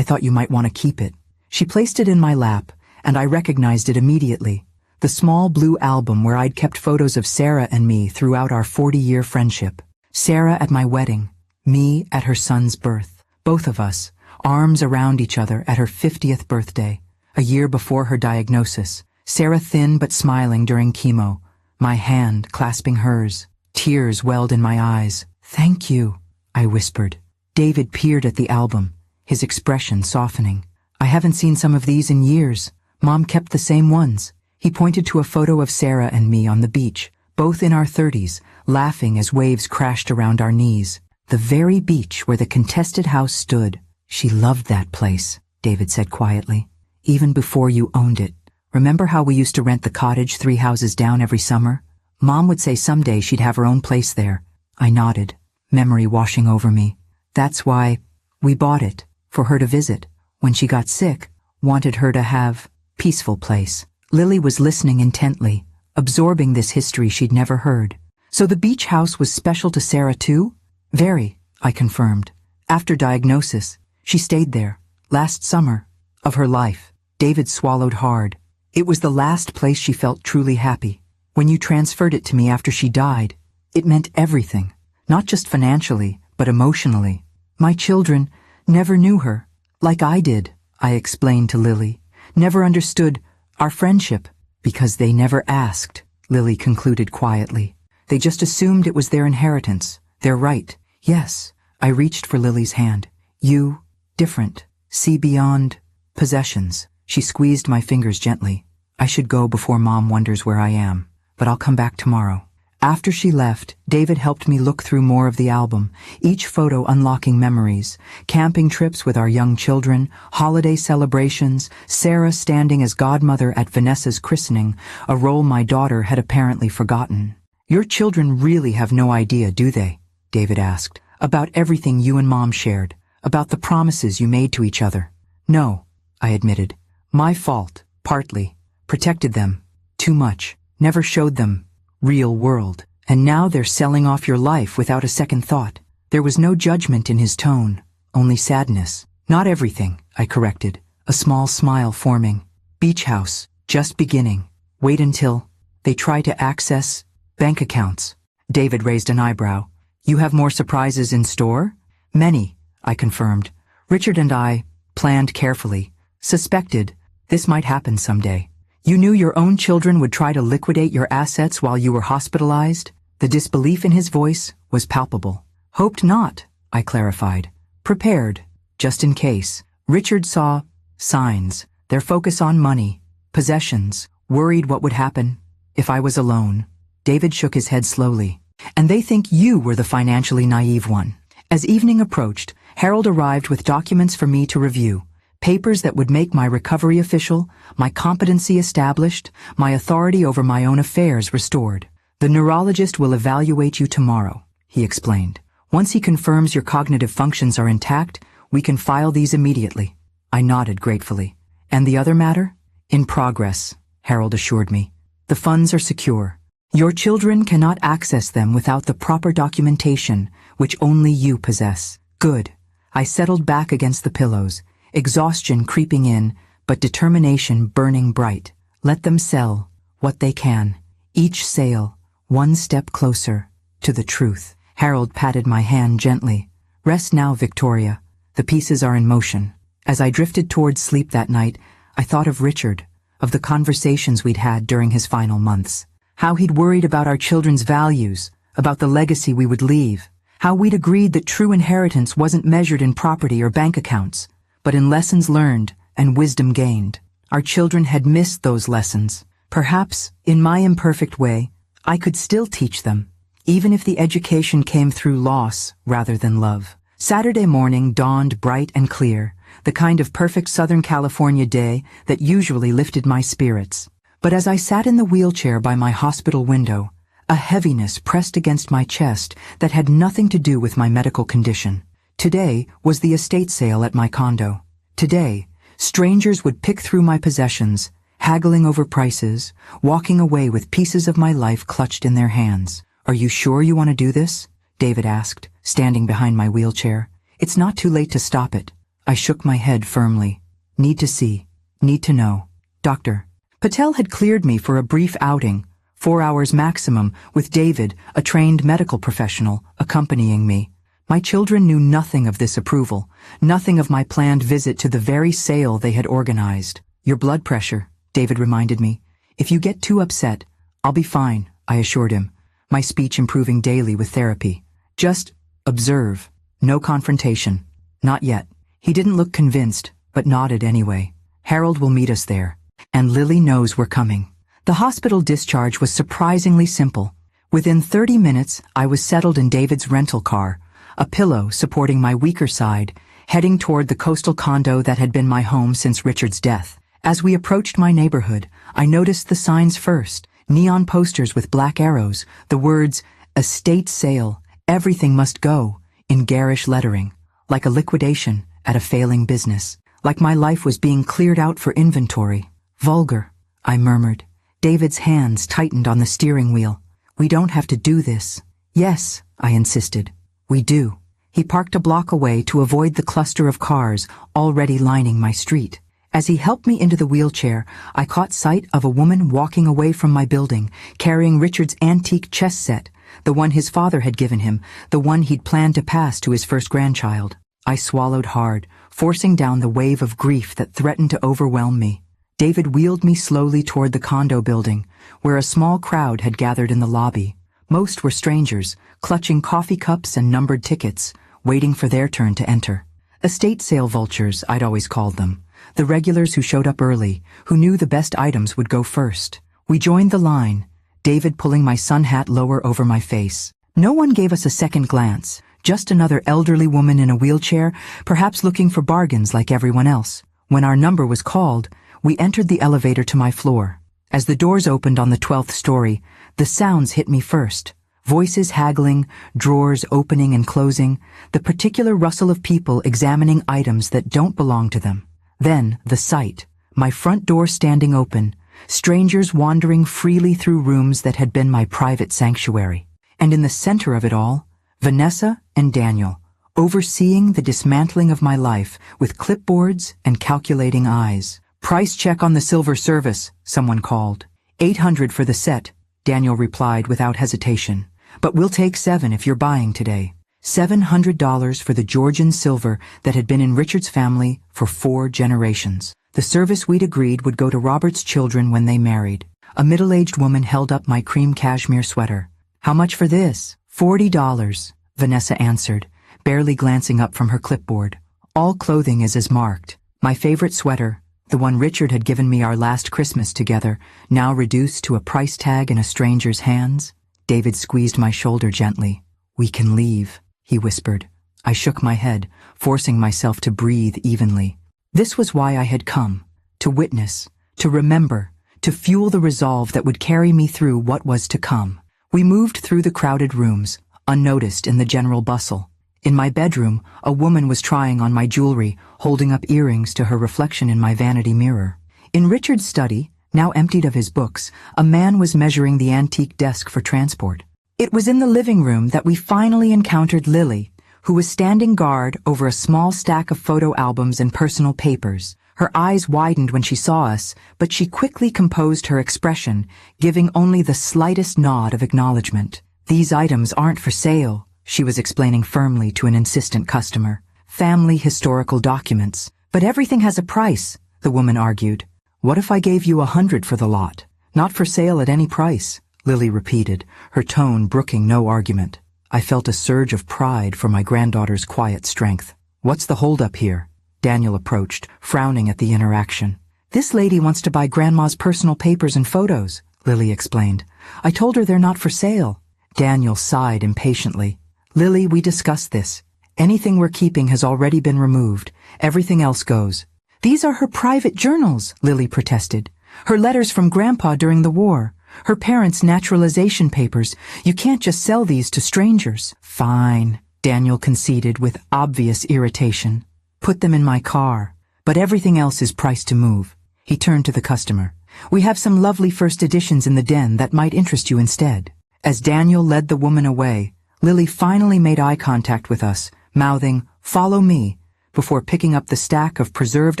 you might want to keep it." She placed it in my lap, and I recognized it immediately. The small blue album where I'd kept photos of Sarah and me throughout our 40-year friendship. Sarah at my wedding, me at her son's birth. Both of us, arms around each other at her 50th birthday, a year before her diagnosis. Sarah thin but smiling during chemo, my hand clasping hers. Tears welled in my eyes. "Thank you," I whispered. David peered at the album, his expression softening. "I haven't seen some of these in years. Mom kept the same ones." He pointed to a photo of Sarah and me on the beach, both in our 30s, laughing as waves crashed around our knees. "The very beach where the contested house stood. She loved that place," David said quietly. "Even before you owned it. Remember how we used to rent the cottage 3 houses down every summer? Mom would say someday she'd have her own place there." I nodded, memory washing over me. "That's why we bought it, for her to visit. When she got sick, wanted her to have peaceful place." Lily was listening intently, absorbing this history she'd never heard. "So the beach house was special to Sarah too?" "Very," I confirmed. "After diagnosis, she stayed there, last summer, of her life." David swallowed hard. "It was the last place she felt truly happy. When you transferred it to me after she died, it meant everything, not just financially, but emotionally. My children never knew her, like I did," I explained to Lily. "Never understood our friendship, because they never asked," Lily concluded quietly. "They just assumed it was their inheritance, their right." "Yes," I reached for Lily's hand. "You, different, see beyond possessions." She squeezed my fingers gently. "I should go before Mom wonders where I am, but I'll come back tomorrow." After she left, David helped me look through more of the album, each photo unlocking memories. Camping trips with our young children, holiday celebrations, Sarah standing as godmother at Vanessa's christening, a role my daughter had apparently forgotten. "Your children really have no idea, do they?" David asked. "About everything you and Mom shared, about the promises you made to each other." "No," I admitted. "My fault, partly. Protected them. Too much. Never showed them real world. And now they're selling off your life without a second thought." There was no judgment in his tone, only sadness. "Not everything," I corrected, a small smile forming. "Beach house, just beginning. Wait until they try to access bank accounts." David raised an eyebrow. "You have more surprises in store?" "Many," I confirmed. "Richard and I planned carefully, suspected this might happen someday." "You knew your own children would try to liquidate your assets while you were hospitalized?" The disbelief in his voice was palpable. "Hoped not," I clarified. "Prepared, just in case." Richard saw signs, their focus on money, possessions, worried what would happen if I was alone. David shook his head slowly. "And they think you were the financially naive one." As evening approached, Harold arrived with documents for me to review. Papers that would make my recovery official, my competency established, my authority over my own affairs restored. "The neurologist will evaluate you tomorrow," he explained. "Once he confirms your cognitive functions are intact, we can file these immediately." I nodded gratefully. "And the other matter?" "In progress," Harold assured me. "The funds are secure. Your children cannot access them without the proper documentation, which only you possess." "Good." I settled back against the pillows, exhaustion creeping in, but determination burning bright. Let them sell what they can. Each sale, one step closer to the truth. Harold patted my hand gently. "Rest now, Victoria. The pieces are in motion." As I drifted towards sleep that night, I thought of Richard, of the conversations we'd had during his final months. How he'd worried about our children's values, about the legacy we would leave. How we'd agreed that true inheritance wasn't measured in property or bank accounts, but in lessons learned and wisdom gained. Our children had missed those lessons. Perhaps, in my imperfect way, I could still teach them, even if the education came through loss rather than love. Saturday morning dawned bright and clear, the kind of perfect Southern California day that usually lifted my spirits. But as I sat in the wheelchair by my hospital window, a heaviness pressed against my chest that had nothing to do with my medical condition. Today was the estate sale at my condo. Today, strangers would pick through my possessions, haggling over prices, walking away with pieces of my life clutched in their hands. "Are you sure you want to do this?" David asked, standing behind my wheelchair. "It's not too late to stop it." I shook my head firmly. "Need to see. Need to know. Doctor." Patel had cleared me for a brief outing, 4 hours maximum, with David, a trained medical professional, accompanying me. My children knew nothing of this approval, nothing of my planned visit to the very sale they had organized. "Your blood pressure," David reminded me. "If you get too upset, I'll be fine," I assured him, my speech improving daily with therapy. "Just observe. No confrontation. Not yet." He didn't look convinced, but nodded anyway. "Harold will meet us there. And Lily knows we're coming." The hospital discharge was surprisingly simple. Within 30 minutes, I was settled in David's rental car, a pillow supporting my weaker side, heading toward the coastal condo that had been my home since Richard's death. As we approached my neighborhood, I noticed the signs first, neon posters with black arrows, the words, "Estate Sale, Everything Must Go," in garish lettering, like a liquidation at a failing business, like my life was being cleared out for inventory. "Vulgar," I murmured. David's hands tightened on the steering wheel. "We don't have to do this." "Yes," I insisted. "We do." He parked a block away to avoid the cluster of cars already lining my street. As he helped me into the wheelchair, I caught sight of a woman walking away from my building, carrying Richard's antique chess set, the one his father had given him, the one he'd planned to pass to his first grandchild. I swallowed hard, forcing down the wave of grief that threatened to overwhelm me. David wheeled me slowly toward the condo building, where a small crowd had gathered in the lobby. Most were strangers, clutching coffee cups and numbered tickets, waiting for their turn to enter. Estate sale vultures, I'd always called them. The regulars who showed up early, who knew the best items would go first. We joined the line, David pulling my sun hat lower over my face. No one gave us a second glance, just another elderly woman in a wheelchair, perhaps looking for bargains like everyone else. When our number was called, we entered the elevator to my floor. As the doors opened on the 12th story, the sounds hit me first. Voices haggling, drawers opening and closing, the particular rustle of people examining items that don't belong to them. Then, the sight, my front door standing open, strangers wandering freely through rooms that had been my private sanctuary. And in the center of it all, Vanessa and Daniel, overseeing the dismantling of my life with clipboards and calculating eyes. "Price check on the silver service," someone called. $800 for the set, Daniel replied without hesitation. "But we'll take $7 if you're buying today." $700 for the Georgian silver that had been in Richard's family for 4 generations. The service we'd agreed would go to Robert's children when they married. A middle-aged woman held up my cream cashmere sweater. "How much for this?" $40, Vanessa answered, barely glancing up from her clipboard. "All clothing is as marked. My favorite sweater, the one Richard had given me our last Christmas together, now reduced to a price tag in a stranger's hands." David squeezed my shoulder gently. "We can leave," he whispered. I shook my head, forcing myself to breathe evenly. This was why I had come, to witness, to remember, to fuel the resolve that would carry me through what was to come. We moved through the crowded rooms, unnoticed in the general bustle. In my bedroom, a woman was trying on my jewelry, holding up earrings to her reflection in my vanity mirror. In Richard's study, now emptied of his books, a man was measuring the antique desk for transport. It was in the living room that we finally encountered Lily, who was standing guard over a small stack of photo albums and personal papers. Her eyes widened when she saw us, but she quickly composed her expression, giving only the slightest nod of acknowledgement. "These items aren't for sale," she was explaining firmly to an insistent customer. "Family historical documents. But everything has a price," the woman argued. "What if I gave you $100 for the lot?" "Not for sale at any price," Lily repeated, her tone brooking no argument. I felt a surge of pride for my granddaughter's quiet strength. "What's the holdup here?" Daniel approached, frowning at the interaction. "This lady wants to buy Grandma's personal papers and photos," Lily explained. "I told her they're not for sale." Daniel sighed impatiently. "Lily, we discussed this. Anything we're keeping has already been removed. Everything else goes." "These are her private journals," Lily protested. Her letters from Grandpa during the war. Her parents' naturalization papers. You can't just sell these to strangers. Fine, Daniel conceded with obvious irritation. Put them in my car. But everything else is priced to move. He turned to the customer. We have some lovely first editions in the den that might interest you instead. As Daniel led the woman away, Lily finally made eye contact with us, mouthing, "Follow me," before picking up the stack of preserved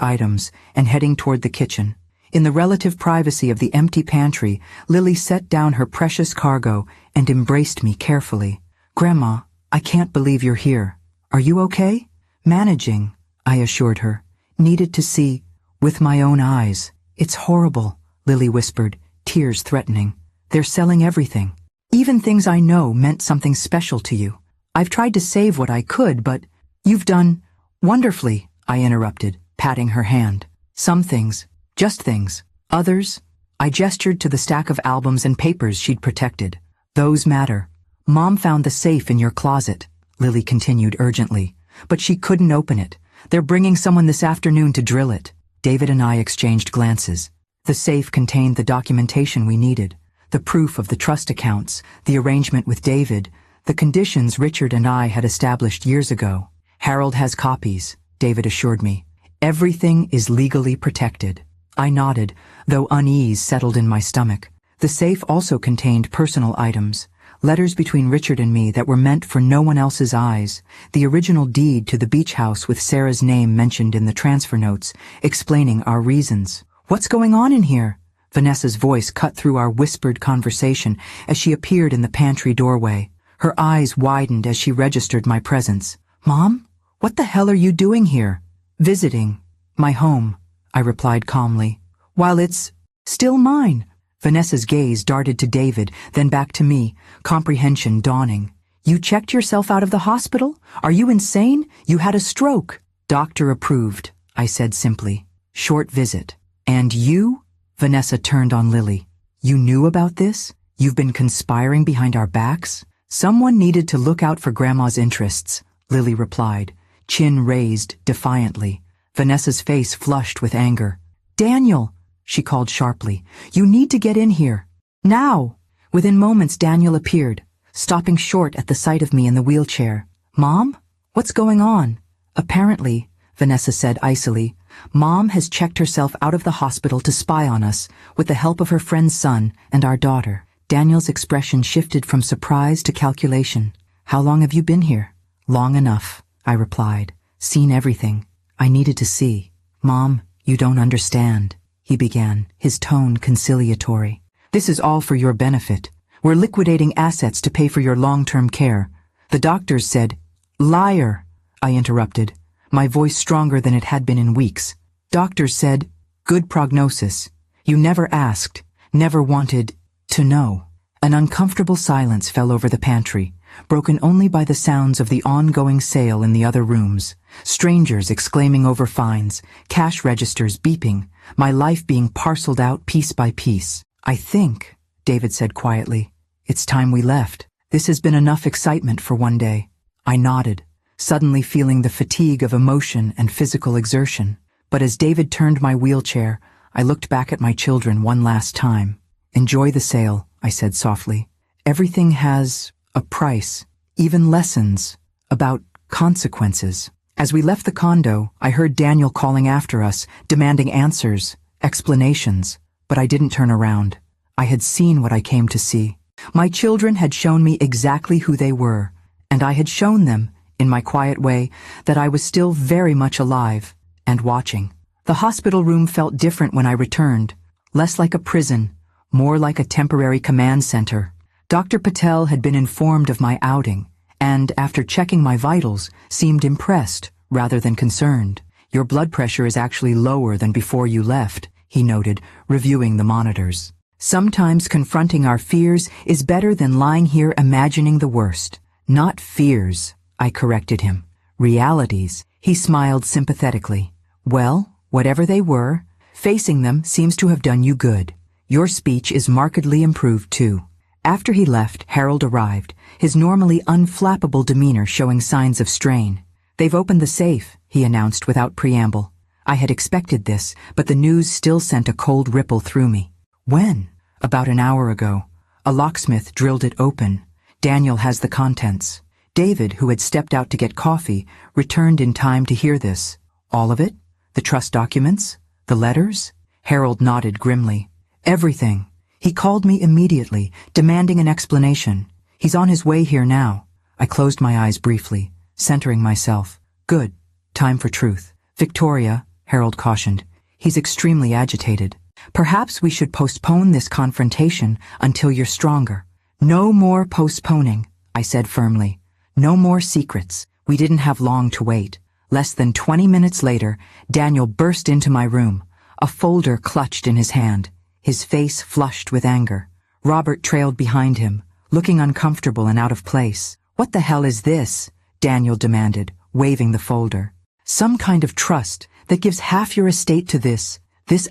items and heading toward the kitchen. In the relative privacy of the empty pantry, Lily set down her precious cargo and embraced me carefully. "Grandma, I can't believe you're here. Are you okay?" "Managing," I assured her. "Needed to see with my own eyes." "It's horrible," Lily whispered, tears threatening. "They're selling everything. Even things I know meant something special to you. I've tried to save what I could, but you've done wonderfully," I interrupted, patting her hand. "Some things, just things. Others," I gestured to the stack of albums and papers she'd protected. "Those matter. Mom found the safe in your closet," Lily continued urgently, "but she couldn't open it. They're bringing someone this afternoon to drill it." David and I exchanged glances. The safe contained the documentation we needed, the proof of the trust accounts, the arrangement with David, the conditions Richard and I had established years ago. "Harold has copies," David assured me. "Everything is legally protected." I nodded, though unease settled in my stomach. The safe also contained personal items, letters between Richard and me that were meant for no one else's eyes, the original deed to the beach house with Sarah's name mentioned in the transfer notes, explaining our reasons. "What's going on in here?" Vanessa's voice cut through our whispered conversation as she appeared in the pantry doorway. Her eyes widened as she registered my presence. "Mom, what the hell are you doing here?" "Visiting my home," I replied calmly. "While it's still mine." Vanessa's gaze darted to David, then back to me, comprehension dawning. "You checked yourself out of the hospital? Are you insane? You had a stroke." "Doctor approved," I said simply. "Short visit." "And you?" Vanessa turned on Lily. "You knew about this? You've been conspiring behind our backs?" "Someone needed to look out for Grandma's interests," Lily replied, chin raised defiantly. Vanessa's face flushed with anger. "Daniel," she called sharply, "you need to get in here. Now!" Within moments Daniel appeared, stopping short at the sight of me in the wheelchair. "Mom? What's going on?" "Apparently," Vanessa said icily, "Mom has checked herself out of the hospital to spy on us, with the help of her friend's son and our daughter." Daniel's expression shifted from surprise to calculation. "How long have you been here?" "Long enough," I replied. "Seen everything I needed to see." "Mom, you don't understand," he began, his tone conciliatory. "This is all for your benefit. We're liquidating assets to pay for your long-term care. The doctors said—" "Liar," I interrupted, my voice stronger than it had been in weeks. "Doctors said, good prognosis. You never asked, never wanted to know." An uncomfortable silence fell over the pantry, broken only by the sounds of the ongoing sale in the other rooms, strangers exclaiming over fines, cash registers beeping, my life being parceled out piece by piece. "I think," David said quietly, "it's time we left. This has been enough excitement for one day." I nodded, suddenly feeling the fatigue of emotion and physical exertion. But as David turned my wheelchair, I looked back at my children one last time. "Enjoy the sale," I said softly. "Everything has a price, even lessons about consequences." As we left the condo, I heard Daniel calling after us, demanding answers, explanations, but I didn't turn around. I had seen what I came to see. My children had shown me exactly who they were, and I had shown them, in my quiet way, that I was still very much alive and watching. The hospital room felt different when I returned, less like a prison, more like a temporary command center. Dr. Patel had been informed of my outing, and, after checking my vitals, seemed impressed rather than concerned. "Your blood pressure is actually lower than before you left," he noted, reviewing the monitors. "Sometimes confronting our fears is better than lying here imagining the worst." "Not fears," I corrected him. "Realities." He smiled sympathetically. "Well, whatever they were, facing them seems to have done you good. Your speech is markedly improved, too." After he left, Harold arrived, his normally unflappable demeanor showing signs of strain. "They've opened the safe," he announced without preamble. I had expected this, but the news still sent a cold ripple through me. When? About an hour ago. A locksmith drilled it open. Daniel has the contents. David, who had stepped out to get coffee, returned in time to hear this. All of it? The trust documents? The letters? Harold nodded grimly. Everything. He called me immediately, demanding an explanation. He's on his way here now. I closed my eyes briefly, centering myself. Good. Time for truth. Victoria, Harold cautioned. He's extremely agitated. Perhaps we should postpone this confrontation until you're stronger. No more postponing, I said firmly. No more secrets. We didn't have long to wait. Less than 20 minutes later, Daniel burst into my room, a folder clutched in his hand, his face flushed with anger. Robert trailed behind him, looking uncomfortable and out of place. What the hell is this? Daniel demanded, waving the folder. Some kind of trust that gives half your estate to this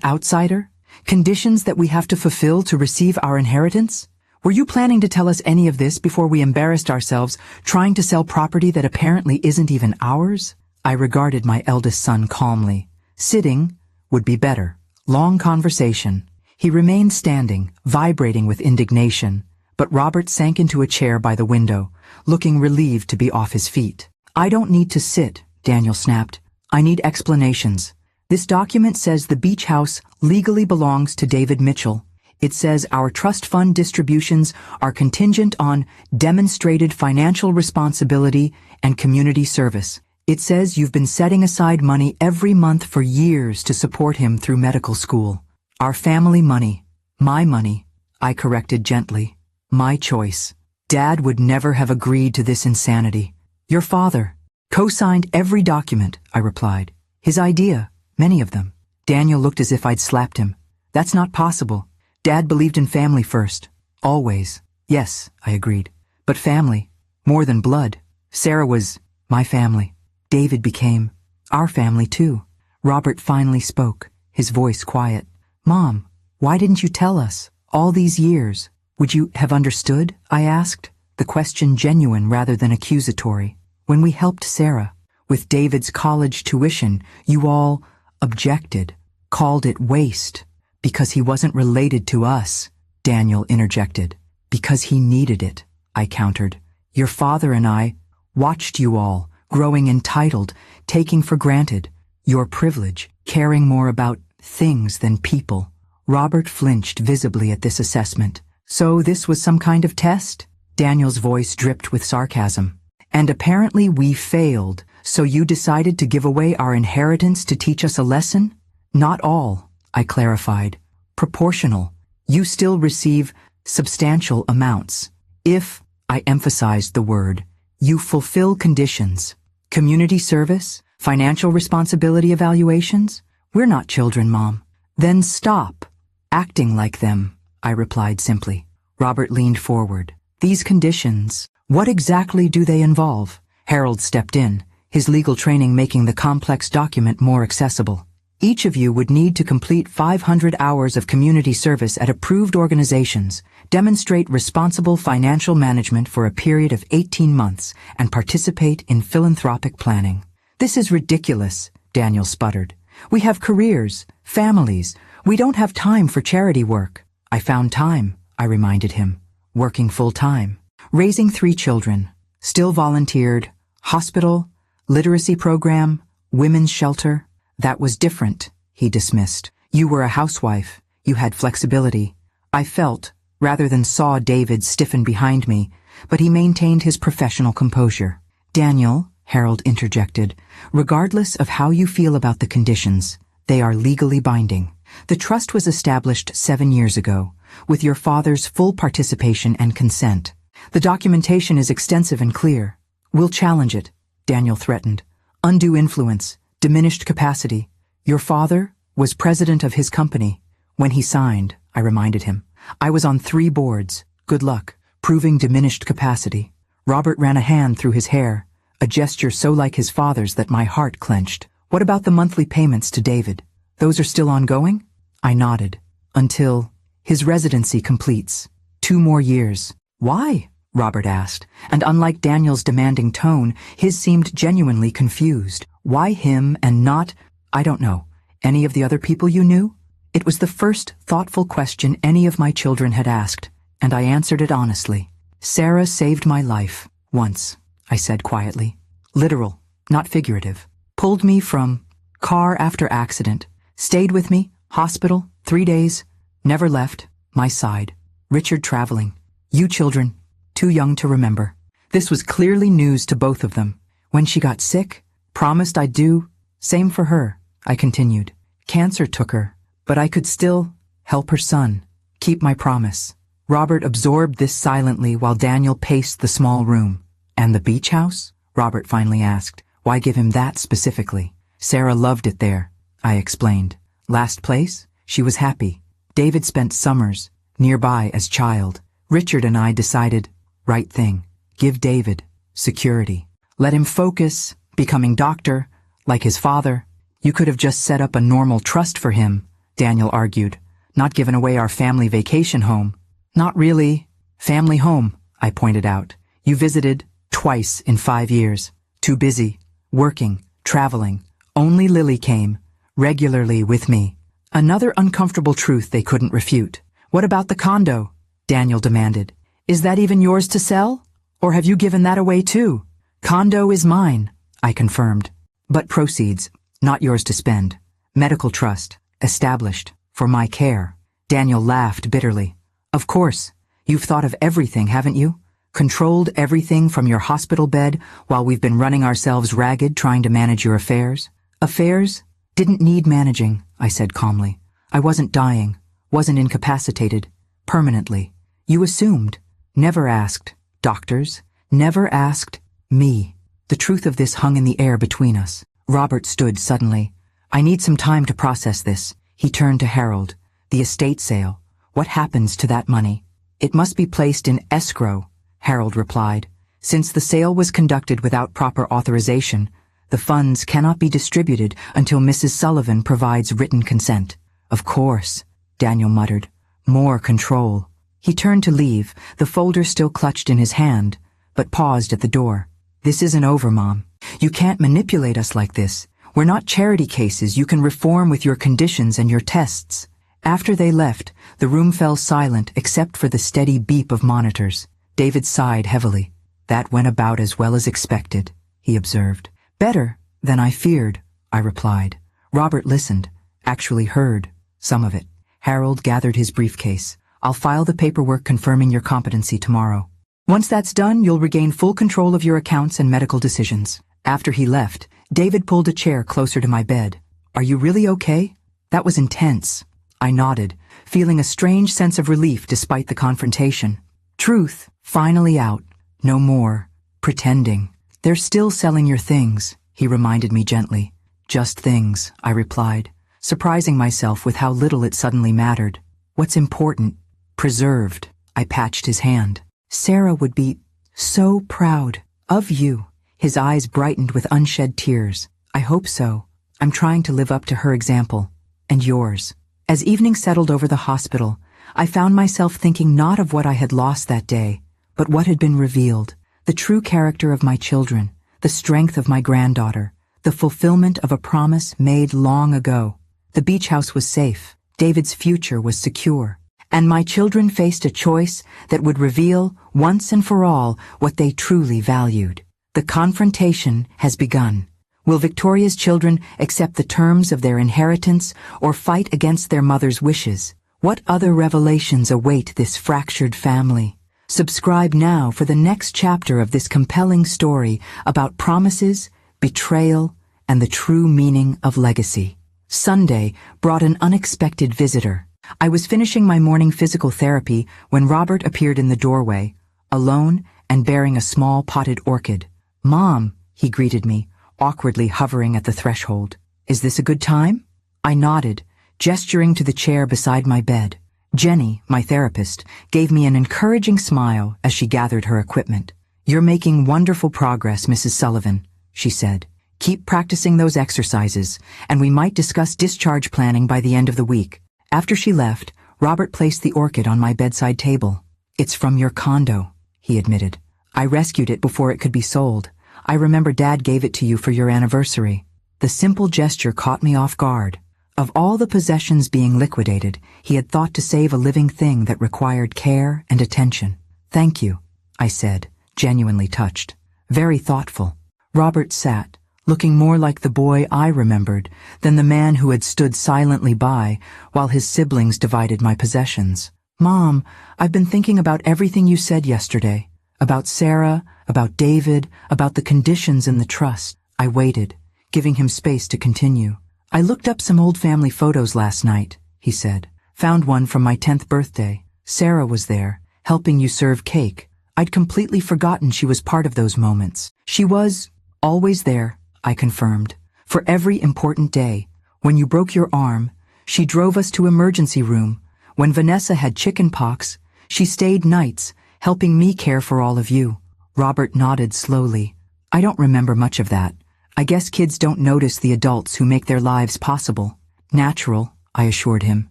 outsider? Conditions that we have to fulfill to receive our inheritance? Were you planning to tell us any of this before we embarrassed ourselves trying to sell property that apparently isn't even ours? I regarded my eldest son calmly. Sitting would be better. Long conversation. He remained standing, vibrating with indignation, but Robert sank into a chair by the window, looking relieved to be off his feet. I don't need to sit, Daniel snapped. I need explanations. This document says the beach house legally belongs to David Mitchell. It says our trust fund distributions are contingent on demonstrated financial responsibility and community service. It says you've been setting aside money every month for years to support him through medical school. Our family money. My money, I corrected gently. My choice. Dad would never have agreed to this insanity. Your father co-signed every document, I replied. His idea, many of them. Daniel looked as if I'd slapped him. That's not possible. Dad believed in family first. Always. Yes, I agreed. But family. More than blood. Sarah was my family. David became our family too. Robert finally spoke, his voice quiet. Mom, why didn't you tell us? All these years. Would you have understood? I asked, the question genuine rather than accusatory. When we helped Sarah with David's college tuition, you all objected, called it waste. Because he wasn't related to us, Daniel interjected. Because he needed it, I countered. Your father and I watched you all, growing entitled, taking for granted your privilege, caring more about things than people. Robert flinched visibly at this assessment. So this was some kind of test? Daniel's voice dripped with sarcasm. And apparently we failed, so you decided to give away our inheritance to teach us a lesson? Not all, I clarified. Proportional. You still receive substantial amounts. If, I emphasized the word, you fulfill conditions. Community service? Financial responsibility evaluations? We're not children, Mom. Then stop acting like them, I replied simply. Robert leaned forward. These conditions, what exactly do they involve? Harold stepped in, his legal training making the complex document more accessible. Each of you would need to complete 500 hours of community service at approved organizations, demonstrate responsible financial management for a period of 18 months, and participate in philanthropic planning. This is ridiculous, Daniel sputtered. We have careers, families. We don't have time for charity work. I found time, I reminded him. Working full-time. Raising 3 children. Still volunteered. Hospital, literacy program, women's shelter. That was different, he dismissed. You were a housewife. You had flexibility. I felt, rather than saw David stiffen behind me, but he maintained his professional composure. Daniel, Harold interjected, regardless of how you feel about the conditions, they are legally binding. The trust was established 7 years ago, with your father's full participation and consent. The documentation is extensive and clear. We'll challenge it, Daniel threatened. Undue influence. Diminished capacity. Your father was president of his company. When he signed, I reminded him. I was on 3 boards. Good luck. Proving diminished capacity. Robert ran a hand through his hair, a gesture so like his father's that my heart clenched. What about the monthly payments to David? Those are still ongoing? I nodded. Until his residency completes. 2 more years. Why? Robert asked, and unlike Daniel's demanding tone, his seemed genuinely confused. Why him and not, I don't know, Any of the other people you knew? It was the first thoughtful question any of my children had asked, and I answered it honestly. Sarah saved my life, once, I said quietly. Literal, not figurative. Pulled me from car after accident. Stayed with me, hospital, 3 days. Never left, my side. Richard traveling. You children, too young to remember. This was clearly news to both of them. When she got sick, promised I'd do. Same for her, I continued. Cancer took her, but I could still help her son. Keep my promise. Robert absorbed this silently while Daniel paced the small room. And the beach house? Robert finally asked. Why give him that specifically? Sarah loved it there, I explained. Last place? She was happy. David spent summers nearby as child. Richard and I decided, right thing. Give David security. Let him focus, becoming doctor, like his father. You could have just set up a normal trust for him, Daniel argued. Not given away our family vacation home. Not really. Family home, I pointed out. You visited twice in 5 years. Too busy. Working. Traveling. Only Lily came. Regularly with me. Another uncomfortable truth they couldn't refute. What about the condo? Daniel demanded. Is that even yours to sell? Or have you given that away too? Condo is mine, I confirmed. But proceeds, not yours to spend. Medical trust, established, for my care. Daniel laughed bitterly. Of course, you've thought of everything, haven't you? Controlled everything from your hospital bed while we've been running ourselves ragged trying to manage your affairs? Affairs? Didn't need managing, I said calmly. I wasn't dying, wasn't incapacitated, permanently. You assumed, never asked. Doctors, never asked me. The truth of this hung in the air between us. Robert stood suddenly. I need some time to process this. He turned to Harold. The estate sale. What happens to that money? It must be placed in escrow, Harold replied. Since the sale was conducted without proper authorization, the funds cannot be distributed until Mrs. Sullivan provides written consent. Of course, Daniel muttered. More control. He turned to leave, the folder still clutched in his hand, but paused at the door. This isn't over, Mom. You can't manipulate us like this. We're not charity cases you can reform with your conditions and your tests. After they left, the room fell silent except for the steady beep of monitors. David sighed heavily. That went about as well as expected, he observed. Better than I feared, I replied. Robert listened, actually heard some of it. Harold gathered his briefcase. I'll file the paperwork confirming your competency tomorrow. Once that's done, you'll regain full control of your accounts and medical decisions. After he left, David pulled a chair closer to my bed. Are you really okay? That was intense. I nodded, feeling a strange sense of relief despite the confrontation. Truth, finally out. No more pretending. They're still selling your things, he reminded me gently. Just things, I replied, surprising myself with how little it suddenly mattered. What's important? Preserved. I patched his hand. Sarah would be so proud of you. His eyes brightened with unshed tears. I hope so. I'm trying to live up to her example. And yours. As evening settled over the hospital, I found myself thinking not of what I had lost that day, but what had been revealed. The true character of my children, the strength of my granddaughter, the fulfillment of a promise made long ago. The beach house was safe. David's future was secure. And my children faced a choice that would reveal, once and for all, what they truly valued. The confrontation has begun. Will Victoria's children accept the terms of their inheritance or fight against their mother's wishes? What other revelations await this fractured family? Subscribe now for the next chapter of this compelling story about promises, betrayal, and the true meaning of legacy. Sunday brought an unexpected visitor. I was finishing my morning physical therapy when Robert appeared in the doorway, alone and bearing a small potted orchid. Mom, he greeted me, awkwardly hovering at the threshold. Is this a good time? I nodded, gesturing to the chair beside my bed. Jenny, my therapist, gave me an encouraging smile as she gathered her equipment. You're making wonderful progress, Mrs. Sullivan, she said. Keep practicing those exercises, and we might discuss discharge planning by the end of the week. After she left, Robert placed the orchid on my bedside table. It's from your condo, he admitted. I rescued it before it could be sold. I remember Dad gave it to you for your anniversary. The simple gesture caught me off guard. Of all the possessions being liquidated, he had thought to save a living thing that required care and attention. "Thank you," I said, genuinely touched. "Very thoughtful." Robert sat, looking more like the boy I remembered than the man who had stood silently by while his siblings divided my possessions. "Mom, I've been thinking about everything you said yesterday. About Sarah, about David, about the conditions in the trust." I waited, giving him space to continue. "I looked up some old family photos last night," he said. "Found one from my 10th birthday. Sarah was there, helping you serve cake. I'd completely forgotten she was part of those moments." "She was always there," I confirmed. "For every important day. When you broke your arm, she drove us to emergency room. When Vanessa had chicken pox, she stayed nights, helping me care for all of you." Robert nodded slowly. "I don't remember much of that. I guess kids don't notice the adults who make their lives possible." "Natural," I assured him.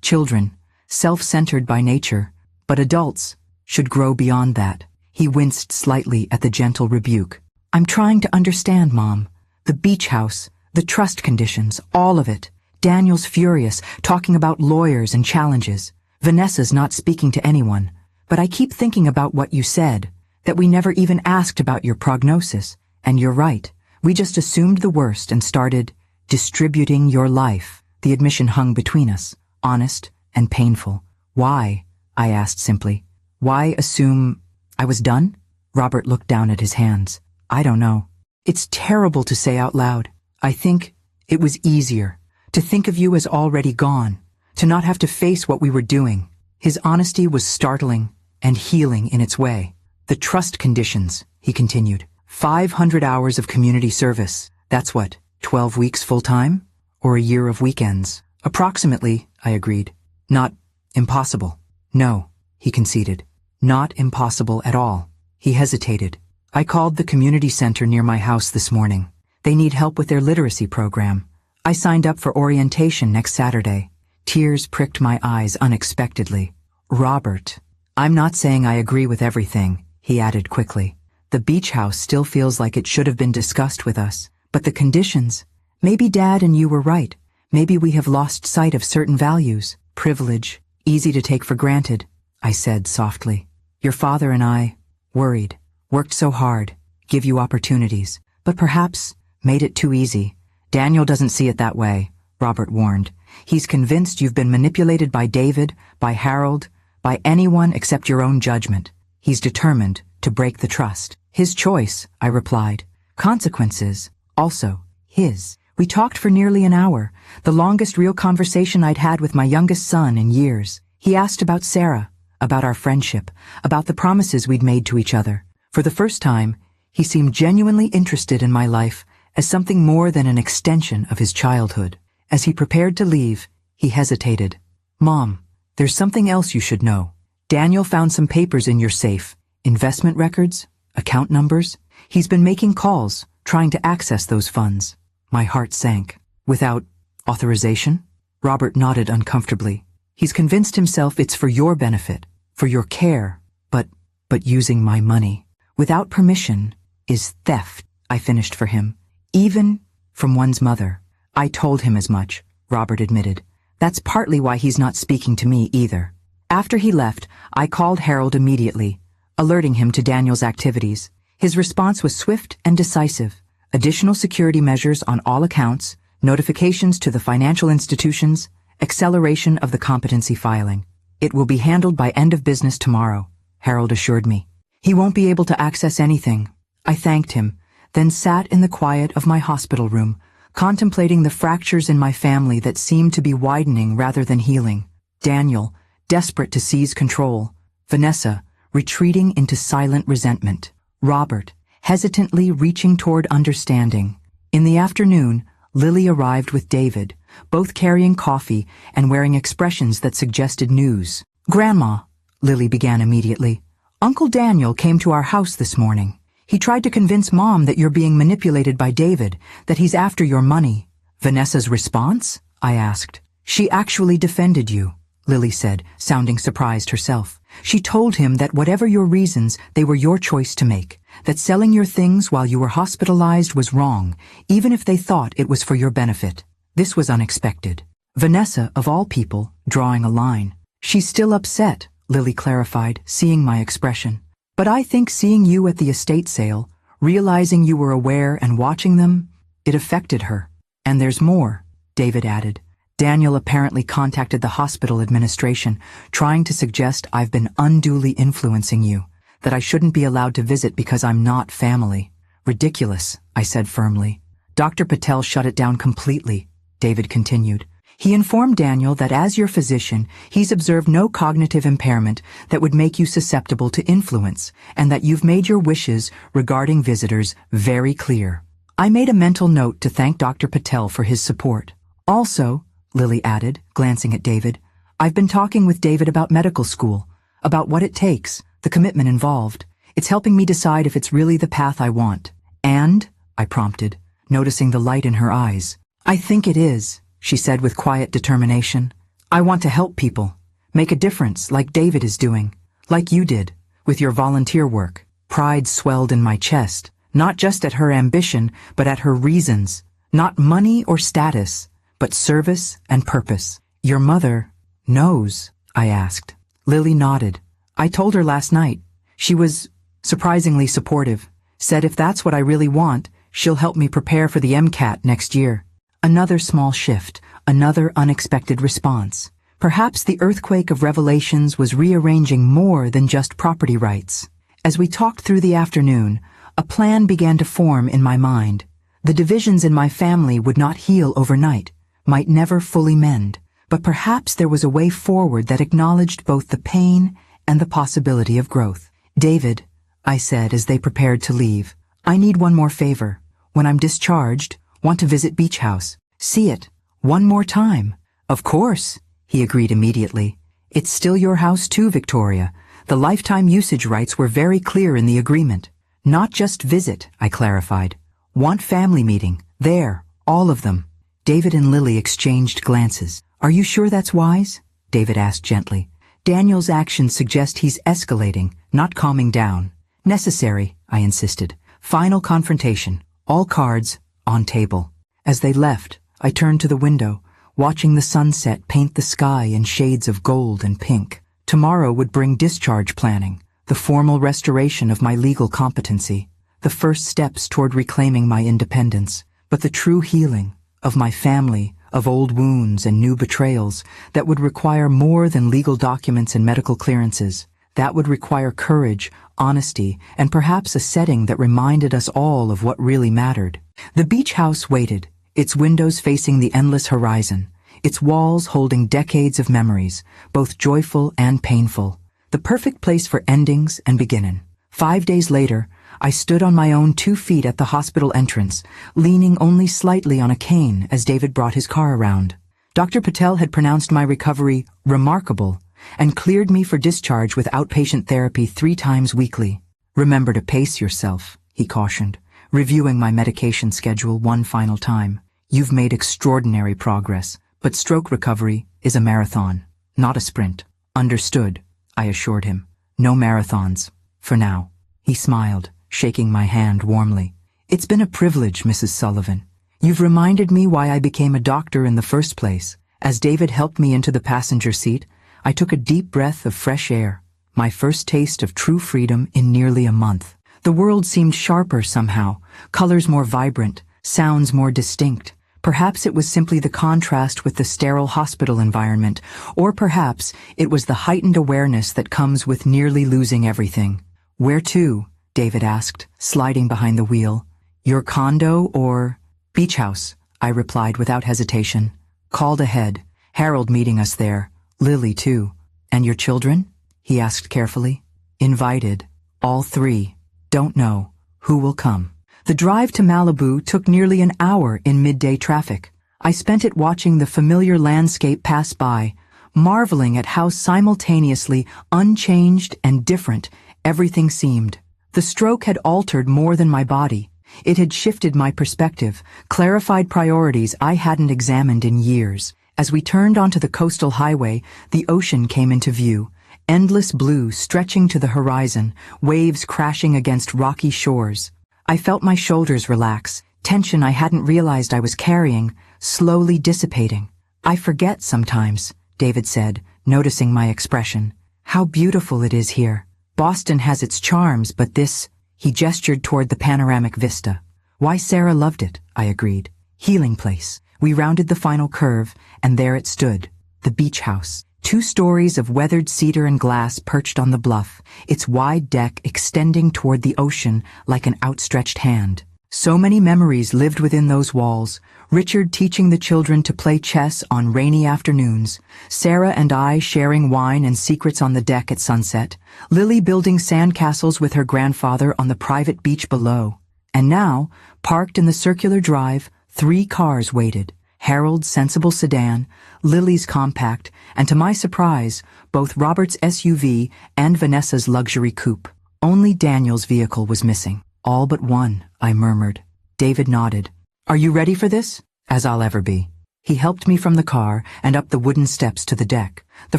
"Children, self-centered by nature, but adults should grow beyond that." He winced slightly at the gentle rebuke. "I'm trying to understand, Mom. The beach house, the trust conditions, all of it. Daniel's furious, talking about lawyers and challenges. Vanessa's not speaking to anyone. But I keep thinking about what you said, that we never even asked about your prognosis. And you're right. We just assumed the worst and started distributing your life." The admission hung between us, honest and painful. "Why?" I asked simply. "Why assume I was done?" Robert looked down at his hands. "I don't know. It's terrible to say out loud. I think it was easier to think of you as already gone, to not have to face what we were doing." His honesty was startling and healing in its way. "The trust conditions," he continued. 500 hours of community service. That's what, 12 weeks full-time? Or a year of weekends? "Approximately," I agreed. "Not impossible." "No," he conceded. "Not impossible at all." He hesitated. "I called the community center near my house this morning. They need help with their literacy program. I signed up for orientation next Saturday." Tears pricked my eyes unexpectedly. "Robert, I'm not saying I agree with everything," he added quickly. "The beach house still feels like it should have been discussed with us. But the conditions, maybe Dad and you were right. Maybe we have lost sight of certain values. Privilege, easy to take for granted," I said softly. "Your father and I, worked so hard, give you opportunities, but perhaps made it too easy." "Daniel doesn't see it that way," Robert warned. "He's convinced you've been manipulated by David, by Harold, by anyone except your own judgment. He's determined to break the trust." "His choice," I replied. "Consequences, also his." We talked for nearly an hour, the longest real conversation I'd had with my youngest son in years. He asked about Sarah, about our friendship, about the promises we'd made to each other. For the first time, he seemed genuinely interested in my life as something more than an extension of his childhood. As he prepared to leave, he hesitated. "Mom, there's something else you should know. Daniel found some papers in your safe, investment records, account numbers. He's been making calls, trying to access those funds." My heart sank. "Without authorization?" Robert nodded uncomfortably. "He's convinced himself it's for your benefit, for your care, but using my money. Without permission is theft," I finished for him. "Even from one's mother." "I told him as much," Robert admitted. "That's partly why he's not speaking to me either." After he left, I called Harold immediately, alerting him to Daniel's activities. His response was swift and decisive. Additional security measures on all accounts, notifications to the financial institutions, acceleration of the competency filing. "It will be handled by end of business tomorrow," Harold assured me. "He won't be able to access anything." I thanked him, then sat in the quiet of my hospital room, contemplating the fractures in my family that seemed to be widening rather than healing. Daniel, desperate to seize control. Vanessa, retreating into silent resentment. Robert, hesitantly reaching toward understanding. In the afternoon, Lily arrived with David, both carrying coffee and wearing expressions that suggested news. "Grandma," Lily began immediately, "Uncle Daniel came to our house this morning. He tried to convince Mom that you're being manipulated by David, that he's after your money." "Vanessa's response?" I asked. "She actually defended you," Lily said, sounding surprised herself. "She told him that whatever your reasons, they were your choice to make, that selling your things while you were hospitalized was wrong, even if they thought it was for your benefit." This was unexpected. Vanessa, of all people, drawing a line. She's still upset, Lily clarified, seeing my expression. But I think seeing you at the estate sale, realizing you were aware and watching them, it affected her. And there's more, David added. Daniel apparently contacted the hospital administration, trying to suggest I've been unduly influencing you, that I shouldn't be allowed to visit because I'm not family. Ridiculous, I said firmly. Dr. Patel shut it down completely, David continued. He informed Daniel that as your physician, he's observed no cognitive impairment that would make you susceptible to influence, and that you've made your wishes regarding visitors very clear. I made a mental note to thank Dr. Patel for his support. Also, Lily added, glancing at David, I've been talking with David about medical school, about what it takes, the commitment involved. It's helping me decide if it's really the path I want. And, I prompted, noticing the light in her eyes. I think it is, she said with quiet determination. I want to help people, make a difference like David is doing, like you did, with your volunteer work. Pride swelled in my chest, not just at her ambition, but at her reasons. Not money or status, but service and purpose. Your mother knows, I asked. Lily nodded. I told her last night. She was surprisingly supportive, said if that's what I really want, she'll help me prepare for the MCAT next year. Another small shift, another unexpected response. Perhaps the earthquake of revelations was rearranging more than just property rights. As we talked through the afternoon, a plan began to form in my mind. The divisions in my family would not heal overnight, might never fully mend, but perhaps there was a way forward that acknowledged both the pain and the possibility of growth. David, I said as they prepared to leave, I need one more favor. When I'm discharged, want to visit Beach House, see it, one more time. Of course, he agreed immediately. It's still your house too, Victoria. The lifetime usage rights were very clear in the agreement. Not just visit, I clarified. Want family meeting, there, all of them. David and Lily exchanged glances. Are you sure that's wise? David asked gently. Daniel's actions suggest he's escalating, not calming down. Necessary, I insisted. Final confrontation, all cards, on table. As they left, I turned to the window, watching the sunset paint the sky in shades of gold and pink. Tomorrow would bring discharge planning, the formal restoration of my legal competency, the first steps toward reclaiming my independence, but the true healing of my family, of old wounds and new betrayals that would require more than legal documents and medical clearances. That would require courage, honesty, and perhaps a setting that reminded us all of what really mattered. The beach house waited, its windows facing the endless horizon, its walls holding decades of memories, both joyful and painful. The perfect place for endings and beginning. 5 days later, I stood on my own 2 feet at the hospital entrance, leaning only slightly on a cane as David brought his car around. Dr. Patel had pronounced my recovery remarkable and cleared me for discharge with outpatient therapy 3 times weekly. Remember to pace yourself, he cautioned, reviewing my medication schedule one final time. You've made extraordinary progress, but stroke recovery is a marathon, not a sprint. Understood, I assured him. No marathons, for now. He smiled, shaking my hand warmly. It's been a privilege, Mrs. Sullivan. You've reminded me why I became a doctor in the first place. As David helped me into the passenger seat, I took a deep breath of fresh air, my first taste of true freedom in nearly a month. The world seemed sharper somehow, colors more vibrant, sounds more distinct. Perhaps it was simply the contrast with the sterile hospital environment, or perhaps it was the heightened awareness that comes with nearly losing everything. Where to? David asked, sliding behind the wheel. Your condo or beach house? I replied without hesitation. Called ahead, Harold meeting us there. Lily, too. And your children? He asked carefully. Invited. All 3. Don't know. Who will come? The drive to Malibu took nearly an hour in midday traffic. I spent it watching the familiar landscape pass by, marveling at how simultaneously unchanged and different everything seemed. The stroke had altered more than my body. It had shifted my perspective, clarified priorities I hadn't examined in years. As we turned onto the coastal highway, the ocean came into view, endless blue stretching to the horizon, waves crashing against rocky shores. I felt my shoulders relax, tension I hadn't realized I was carrying, slowly dissipating. I forget sometimes, David said, noticing my expression. How beautiful it is here. Boston has its charms, but this, he gestured toward the panoramic vista. Why Sarah loved it, I agreed. Healing place. We rounded the final curve, and there it stood, the beach house. 2 stories of weathered cedar and glass perched on the bluff, its wide deck extending toward the ocean like an outstretched hand. So many memories lived within those walls. Richard teaching the children to play chess on rainy afternoons, Sarah and I sharing wine and secrets on the deck at sunset, Lily building sandcastles with her grandfather on the private beach below. And now, parked in the circular drive, 3 cars waited. Harold's sensible sedan, Lily's compact, and to my surprise, both Robert's SUV and Vanessa's luxury coupe. Only Daniel's vehicle was missing. All but one, I murmured. David nodded. Are you ready for this? As I'll ever be. He helped me from the car and up the wooden steps to the deck. The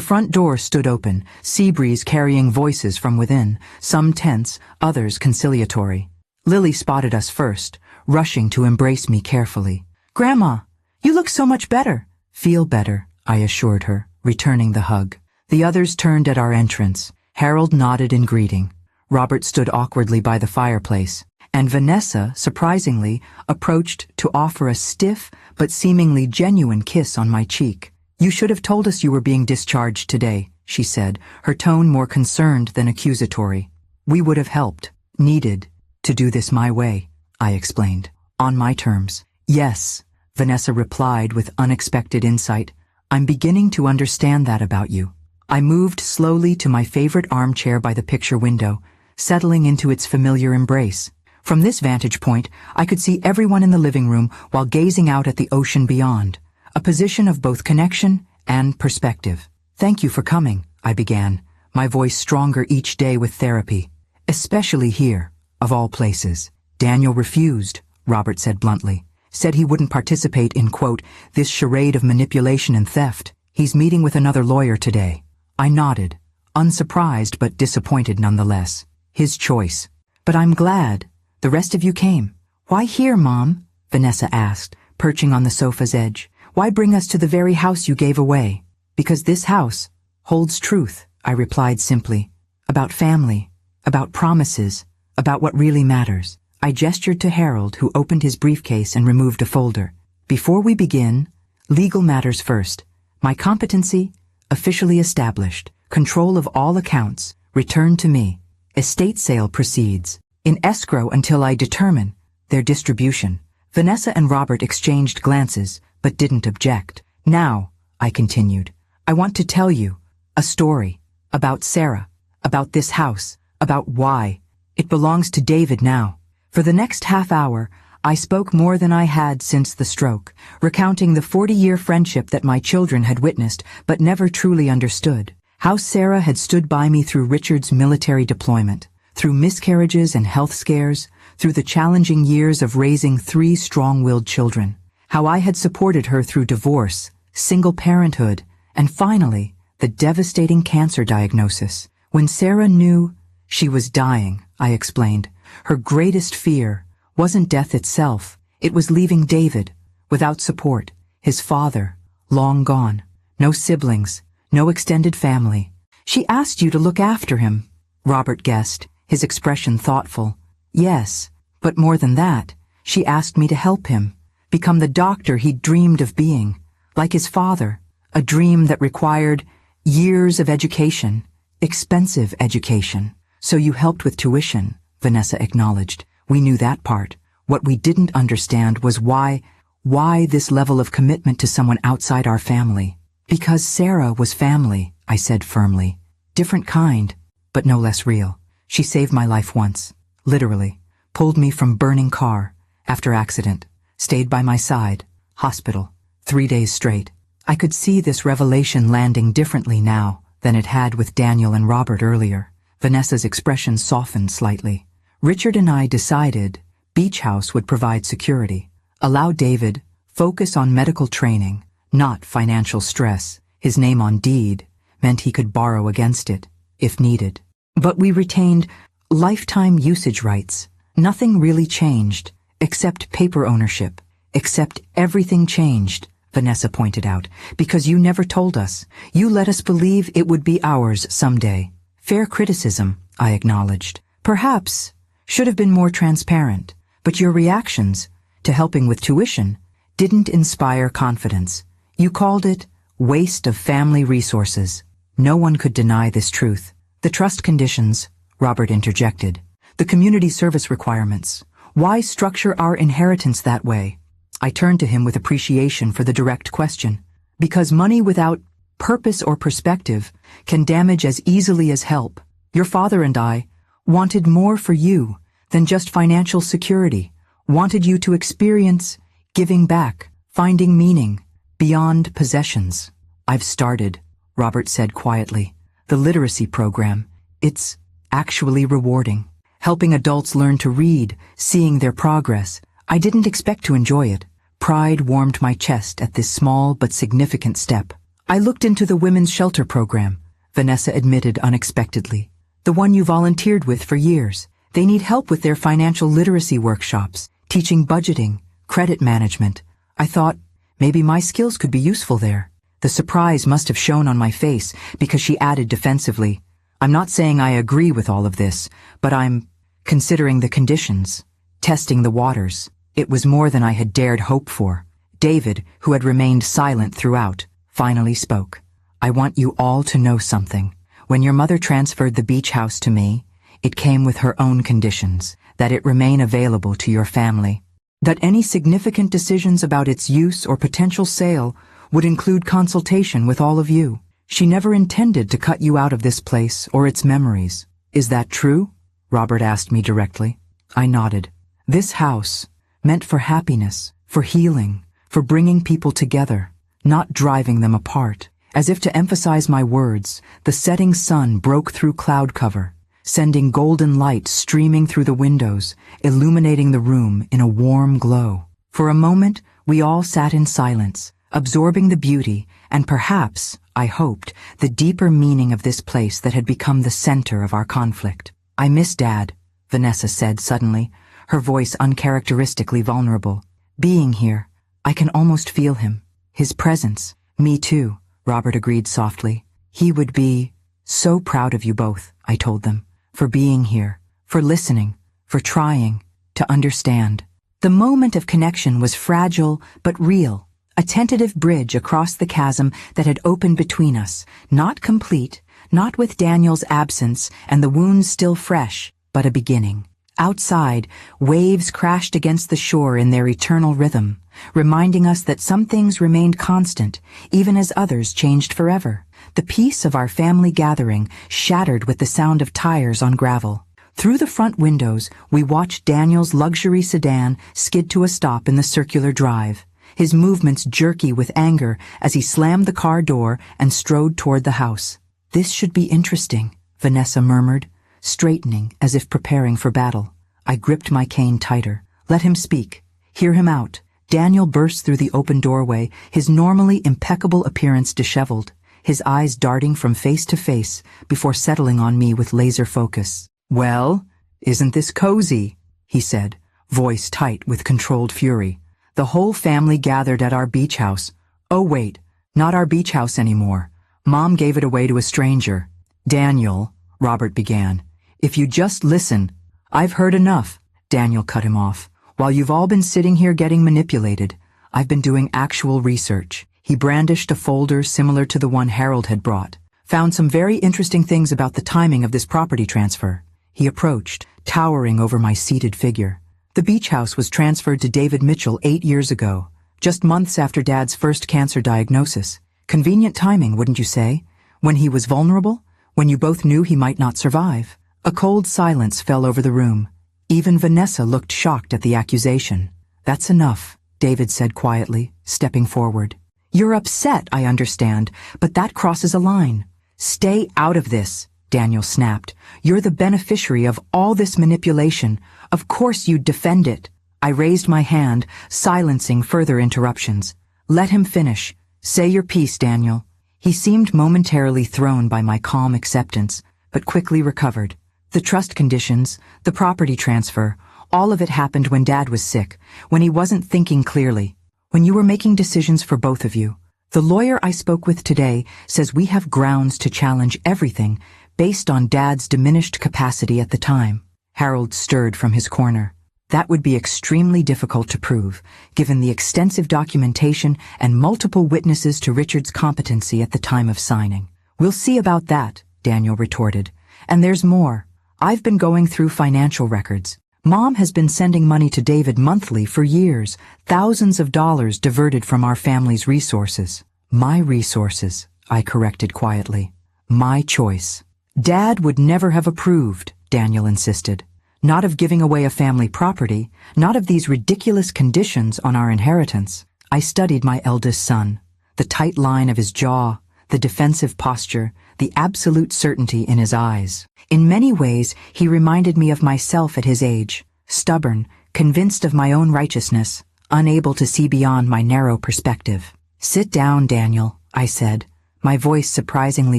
front door stood open, sea breeze carrying voices from within, some tense, others conciliatory. Lily spotted us first, rushing to embrace me carefully. Grandma! You look so much better. Feel better, I assured her, returning the hug. The others turned at our entrance. Harold nodded in greeting. Robert stood awkwardly by the fireplace, and Vanessa, surprisingly, approached to offer a stiff but seemingly genuine kiss on my cheek. You should have told us you were being discharged today, she said, her tone more concerned than accusatory. We would have helped, needed, to do this my way, I explained. On my terms. Yes, Vanessa replied with unexpected insight. I'm beginning to understand that about you. I moved slowly to my favorite armchair by the picture window, settling into its familiar embrace. From this vantage point, I could see everyone in the living room while gazing out at the ocean beyond, a position of both connection and perspective. Thank you for coming, I began, my voice stronger each day with therapy. Especially here, of all places. Daniel refused, Robert said bluntly. Said he wouldn't participate in, quote, this charade of manipulation and theft. He's meeting with another lawyer today. I nodded, unsurprised but disappointed nonetheless. His choice. But I'm glad. The rest of you came. Why here, Mom? Vanessa asked, perching on the sofa's edge. Why bring us to the very house you gave away? Because this house holds truth, I replied simply. About family, about promises, about what really matters. I gestured to Harold, who opened his briefcase and removed a folder. Before we begin, legal matters first. My competency, officially established. Control of all accounts, returned to me. Estate sale proceeds. In escrow until I determine their distribution. Vanessa and Robert exchanged glances, but didn't object. Now, I continued, I want to tell you a story about Sarah, about this house, about why. It belongs to David now. For the next half hour, I spoke more than I had since the stroke, recounting the 40-year friendship that my children had witnessed but never truly understood. How Sarah had stood by me through Richard's military deployment, through miscarriages and health scares, through the challenging years of raising 3 strong-willed children. How I had supported her through divorce, single parenthood, and finally, the devastating cancer diagnosis. When Sarah knew she was dying, I explained, her greatest fear wasn't death itself. It was leaving David, without support, his father, long gone, no siblings, no extended family. She asked you to look after him, Robert guessed, his expression thoughtful. Yes, but more than that, she asked me to help him, become the doctor he'd dreamed of being, like his father, a dream that required years of education, expensive education. So you helped with tuition, Vanessa acknowledged. We knew that part. What we didn't understand was why this level of commitment to someone outside our family. Because Sarah was family, I said firmly. Different kind, but no less real. She saved my life once, literally, pulled me from burning car, after accident, stayed by my side, hospital, 3 days straight. I could see this revelation landing differently now than it had with Daniel and Robert earlier. Vanessa's expression softened slightly. Richard and I decided Beach House would provide security, allow David focus on medical training, not financial stress. His name on deed meant he could borrow against it, if needed. But we retained lifetime usage rights. Nothing really changed, except paper ownership, except everything changed, Vanessa pointed out, because you never told us. You let us believe it would be ours someday. Fair criticism, I acknowledged. Perhaps should have been more transparent, but your reactions to helping with tuition didn't inspire confidence. You called it waste of family resources. No one could deny this truth. The trust conditions, Robert interjected. The community service requirements. Why structure our inheritance that way? I turned to him with appreciation for the direct question. Because money without purpose or perspective can damage as easily as help. Your father and I wanted more for you than just financial security. Wanted you to experience giving back, finding meaning beyond possessions. I've started, Robert said quietly. The literacy program. It's actually rewarding. Helping adults learn to read, seeing their progress. I didn't expect to enjoy it. Pride warmed my chest at this small but significant step. I looked into the women's shelter program, Vanessa admitted unexpectedly. The one you volunteered with for years. They need help with their financial literacy workshops, teaching budgeting, credit management. I thought maybe my skills could be useful there. The surprise must have shown on my face because she added defensively, I'm not saying I agree with all of this, but I'm considering the conditions, testing the waters. It was more than I had dared hope for. David, who had remained silent throughout, finally spoke. I want you all to know something. When your mother transferred the beach house to me, it came with her own conditions, that it remain available to your family. That any significant decisions about its use or potential sale would include consultation with all of you. She never intended to cut you out of this place or its memories. Is that true? Robert asked me directly. I nodded. This house, meant for happiness, for healing, for bringing people together, not driving them apart. As if to emphasize my words, the setting sun broke through cloud cover, sending golden light streaming through the windows, illuminating the room in a warm glow. For a moment, we all sat in silence, absorbing the beauty and perhaps, I hoped, the deeper meaning of this place that had become the center of our conflict. I miss Dad, Vanessa said suddenly, her voice uncharacteristically vulnerable. Being here, I can almost feel him. His presence. Me too, Robert agreed softly. He would be so proud of you both, I told them, for being here, for listening, for trying to understand. The moment of connection was fragile but real, a tentative bridge across the chasm that had opened between us, not complete, not with Daniel's absence and the wounds still fresh, but a beginning. Outside, waves crashed against the shore in their eternal rhythm, reminding us that some things remained constant, even as others changed forever. The peace of our family gathering shattered with the sound of tires on gravel. Through the front windows, we watched Daniel's luxury sedan skid to a stop in the circular drive, his movements jerky with anger as he slammed the car door and strode toward the house. This should be interesting, Vanessa murmured, straightening as if preparing for battle. I gripped my cane tighter. Let him speak. Hear him out. Daniel burst through the open doorway, his normally impeccable appearance disheveled, his eyes darting from face to face before settling on me with laser focus. Well, isn't this cozy? He said, voice tight with controlled fury. The whole family gathered at our beach house. Oh wait, not our beach house anymore. Mom gave it away to a stranger. Daniel, Robert began, if you just listen. I've heard enough, Daniel cut him off. While you've all been sitting here getting manipulated, I've been doing actual research. He brandished a folder similar to the one Harold had brought. Found some very interesting things about the timing of this property transfer. He approached, towering over my seated figure. The beach house was transferred to David Mitchell 8 years ago, just months after Dad's first cancer diagnosis. Convenient timing, wouldn't you say? When he was vulnerable? When you both knew he might not survive? A cold silence fell over the room. Even Vanessa looked shocked at the accusation. That's enough, David said quietly, stepping forward. You're upset, I understand, but that crosses a line. Stay out of this, Daniel snapped. You're the beneficiary of all this manipulation. Of course you'd defend it. I raised my hand, silencing further interruptions. Let him finish. Say your piece, Daniel. He seemed momentarily thrown by my calm acceptance, but quickly recovered. The trust conditions, the property transfer, all of it happened when Dad was sick, when he wasn't thinking clearly, when you were making decisions for both of you. The lawyer I spoke with today says we have grounds to challenge everything based on Dad's diminished capacity at the time. Harold stirred from his corner. That would be extremely difficult to prove, given the extensive documentation and multiple witnesses to Richard's competency at the time of signing. We'll see about that, Daniel retorted. And there's more. I've been going through financial records. Mom has been sending money to David monthly for years, thousands of dollars diverted from our family's resources. My resources, I corrected quietly. My choice. Dad would never have approved, Daniel insisted. Not of giving away a family property, not of these ridiculous conditions on our inheritance. I studied my eldest son. The tight line of his jaw, the defensive posture, the absolute certainty in his eyes. In many ways, he reminded me of myself at his age, stubborn, convinced of my own righteousness, unable to see beyond my narrow perspective. Sit down, Daniel, I said, my voice surprisingly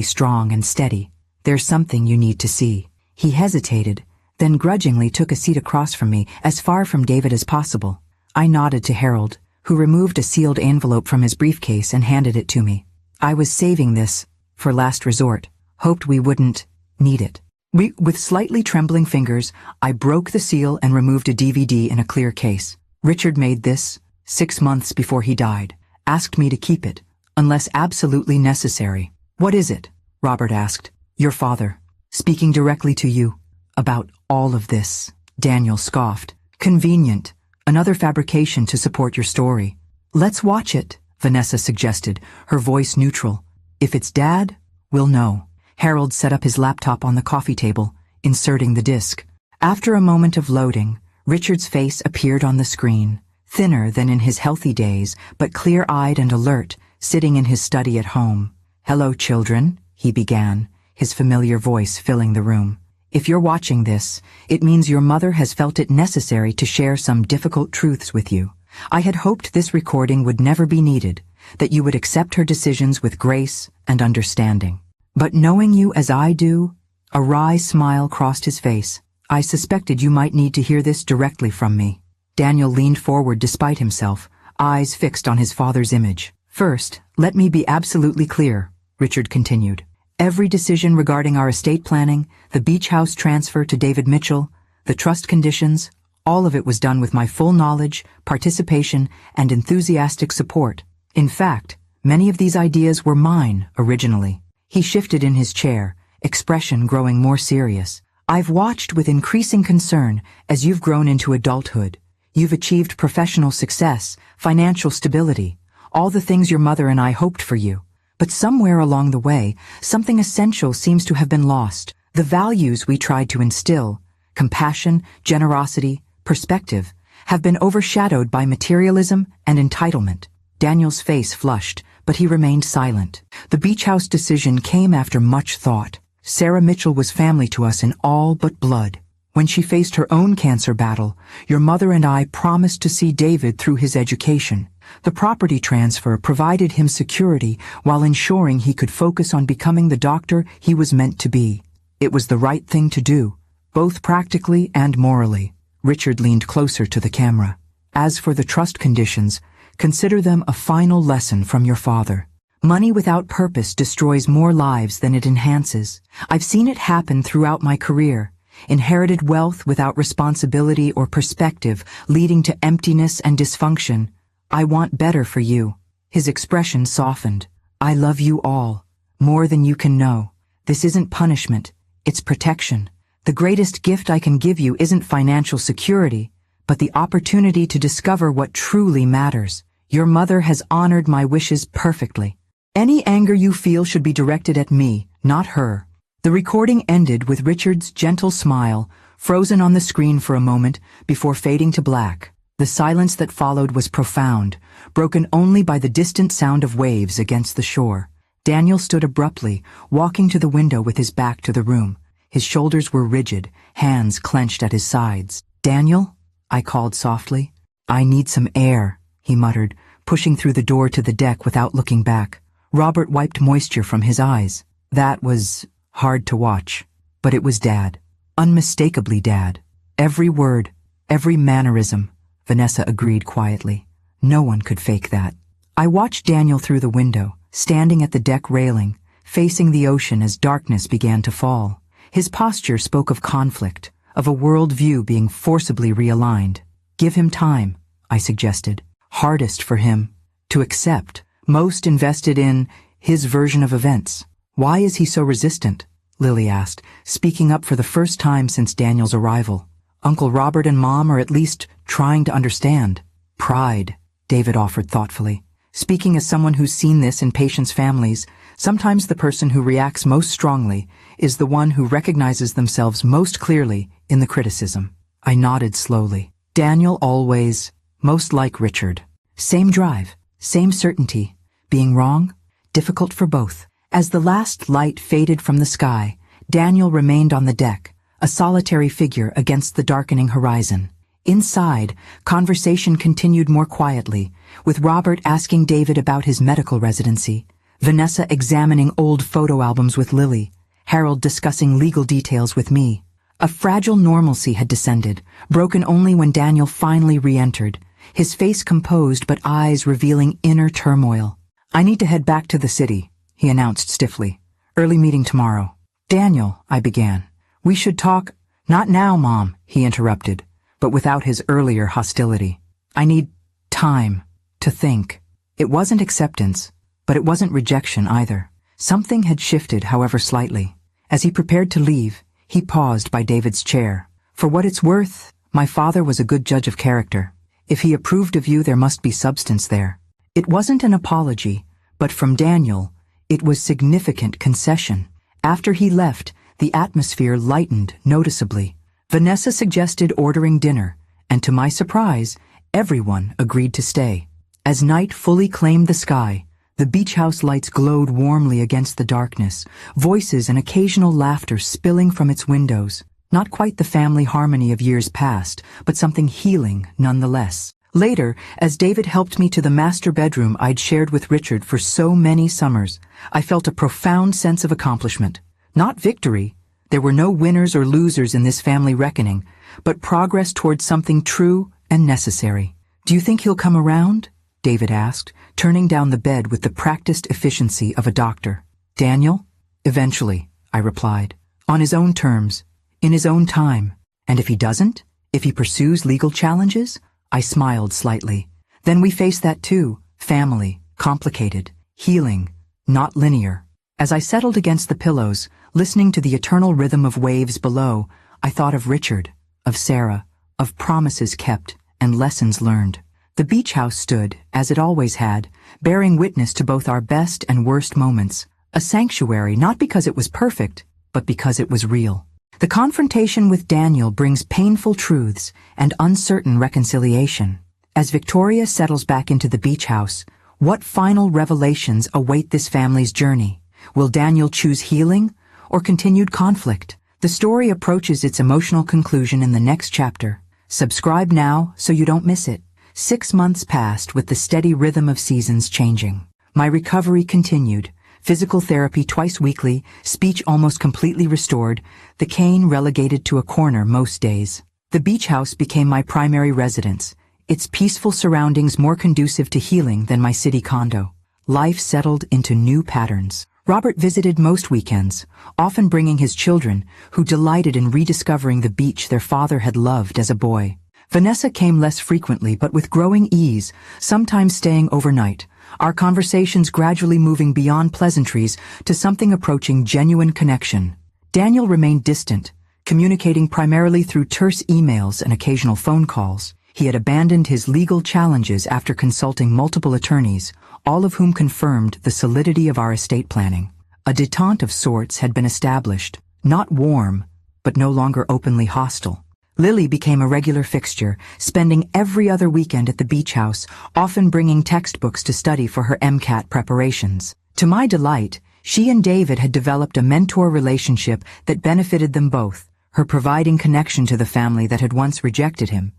strong and steady. There's something you need to see. He hesitated, then grudgingly took a seat across from me, as far from David as possible. I nodded to Harold, who removed a sealed envelope from his briefcase and handed it to me. I was saving this for last resort, hoped we wouldn't need it. With slightly trembling fingers, I broke the seal and removed a DVD in a clear case. Richard made this 6 months before he died, asked me to keep it, unless absolutely necessary. What is it? Robert asked. Your father, speaking directly to you, about all of this. Daniel scoffed. Convenient. Another fabrication to support your story. Let's watch it, Vanessa suggested, her voice neutral. If it's Dad, we'll know. Harold set up his laptop on the coffee table, inserting the disc. After a moment of loading, Richard's face appeared on the screen, thinner than in his healthy days, but clear-eyed and alert, sitting in his study at home. Hello, children, he began, his familiar voice filling the room. If you're watching this, it means your mother has felt it necessary to share some difficult truths with you. I had hoped this recording would never be needed, that you would accept her decisions with grace and understanding. But knowing you as I do, a wry smile crossed his face. I suspected you might need to hear this directly from me. Daniel leaned forward despite himself, eyes fixed on his father's image. First, let me be absolutely clear, Richard continued. Every decision regarding our estate planning, the beach house transfer to David Mitchell, the trust conditions, all of it was done with my full knowledge, participation, and enthusiastic support. In fact, many of these ideas were mine originally. He shifted in his chair, expression growing more serious. I've watched with increasing concern as you've grown into adulthood. You've achieved professional success, financial stability, all the things your mother and I hoped for you. But somewhere along the way, something essential seems to have been lost. The values we tried to instill, compassion, generosity, perspective, have been overshadowed by materialism and entitlement. Daniel's face flushed, but he remained silent. The beach house decision came after much thought. Sarah Mitchell was family to us in all but blood. When she faced her own cancer battle, your mother and I promised to see David through his education. The property transfer provided him security while ensuring he could focus on becoming the doctor he was meant to be. It was the right thing to do, both practically and morally. Richard leaned closer to the camera. As for the trust conditions, consider them a final lesson from your father. Money without purpose destroys more lives than it enhances. I've seen it happen throughout my career. Inherited wealth without responsibility or perspective, leading to emptiness and dysfunction. I want better for you. His expression softened. I love you all, more than you can know. This isn't punishment, it's protection. The greatest gift I can give you isn't financial security, but the opportunity to discover what truly matters. Your mother has honored my wishes perfectly. Any anger you feel should be directed at me, not her. The recording ended with Richard's gentle smile, frozen on the screen for a moment before fading to black. The silence that followed was profound, broken only by the distant sound of waves against the shore. Daniel stood abruptly, walking to the window with his back to the room. His shoulders were rigid, hands clenched at his sides. Daniel? I called softly. I need some air, he muttered, pushing through the door to the deck without looking back. Robert wiped moisture from his eyes. That was hard to watch. But it was Dad. Unmistakably Dad. Every word, every mannerism, Vanessa agreed quietly. No one could fake that. I watched Daniel through the window, standing at the deck railing, facing the ocean as darkness began to fall. His posture spoke of conflict, of a world view being forcibly realigned. Give him time, I suggested. Hardest for him to accept, most invested in his version of events. Why is he so resistant? Lily asked, speaking up for the first time since Daniel's arrival. Uncle Robert and Mom are at least trying to understand. Pride, David offered thoughtfully. Speaking as someone who's seen this in patients' families, sometimes the person who reacts most strongly is the one who recognizes themselves most clearly in the criticism. I nodded slowly. Daniel always, most like Richard. Same drive, same certainty. Being wrong, difficult for both. As the last light faded from the sky, Daniel remained on the deck, a solitary figure against the darkening horizon. Inside, conversation continued more quietly, with Robert asking David about his medical residency, Vanessa examining old photo albums with Lily, Harold discussing legal details with me. A fragile normalcy had descended, broken only when Daniel finally re-entered, his face composed but eyes revealing inner turmoil. I need to head back to the city, he announced stiffly. Early meeting tomorrow. Daniel, I began. We should talk. Not now, Mom, he interrupted, but without his earlier hostility. I need time to think. It wasn't acceptance, but it wasn't rejection either. Something had shifted, however slightly. As he prepared to leave, he paused by David's chair. For what it's worth, my father was a good judge of character. If he approved of you, there must be substance there. It wasn't an apology, but from Daniel, it was significant concession. After he left, the atmosphere lightened noticeably. Vanessa suggested ordering dinner, and to my surprise, everyone agreed to stay. As night fully claimed the sky, the beach house lights glowed warmly against the darkness, voices and occasional laughter spilling from its windows. Not quite the family harmony of years past, but something healing nonetheless. Later, as David helped me to the master bedroom I'd shared with Richard for so many summers, I felt a profound sense of accomplishment. Not victory. There were no winners or losers in this family reckoning, but progress towards something true and necessary. Do you think he'll come around? David asked, turning down the bed with the practiced efficiency of a doctor. Daniel? Eventually, I replied. On his own terms, in his own time. And if he doesn't? If he pursues legal challenges? I smiled slightly. Then we face that too. Family, complicated, healing, not linear. As I settled against the pillows, listening to the eternal rhythm of waves below, I thought of Richard, of Sarah, of promises kept and lessons learned. The beach house stood, as it always had, bearing witness to both our best and worst moments. A sanctuary not because it was perfect, but because it was real. The confrontation with Daniel brings painful truths and uncertain reconciliation. As Victoria settles back into the beach house, what final revelations await this family's journey? Will Daniel choose healing or continued conflict? The story approaches its emotional conclusion in the next chapter. Subscribe now so you don't miss it. 6 months passed with the steady rhythm of seasons changing. My recovery continued. Physical therapy twice weekly, speech almost completely restored, the cane relegated to a corner most days. The beach house became my primary residence, its peaceful surroundings more conducive to healing than my city condo. Life settled into new patterns. Robert visited most weekends, often bringing his children, who delighted in rediscovering the beach their father had loved as a boy. Vanessa came less frequently but with growing ease, sometimes staying overnight, our conversations gradually moving beyond pleasantries to something approaching genuine connection. Daniel remained distant, communicating primarily through terse emails and occasional phone calls. He had abandoned his legal challenges after consulting multiple attorneys, all of whom confirmed the solidity of our estate planning. A détente of sorts had been established, not warm, but no longer openly hostile. Lily became a regular fixture, spending every other weekend at the beach house, often bringing textbooks to study for her MCAT preparations. To my delight, she and David had developed a mentor relationship that benefited them both, her providing connection to the family that had once rejected him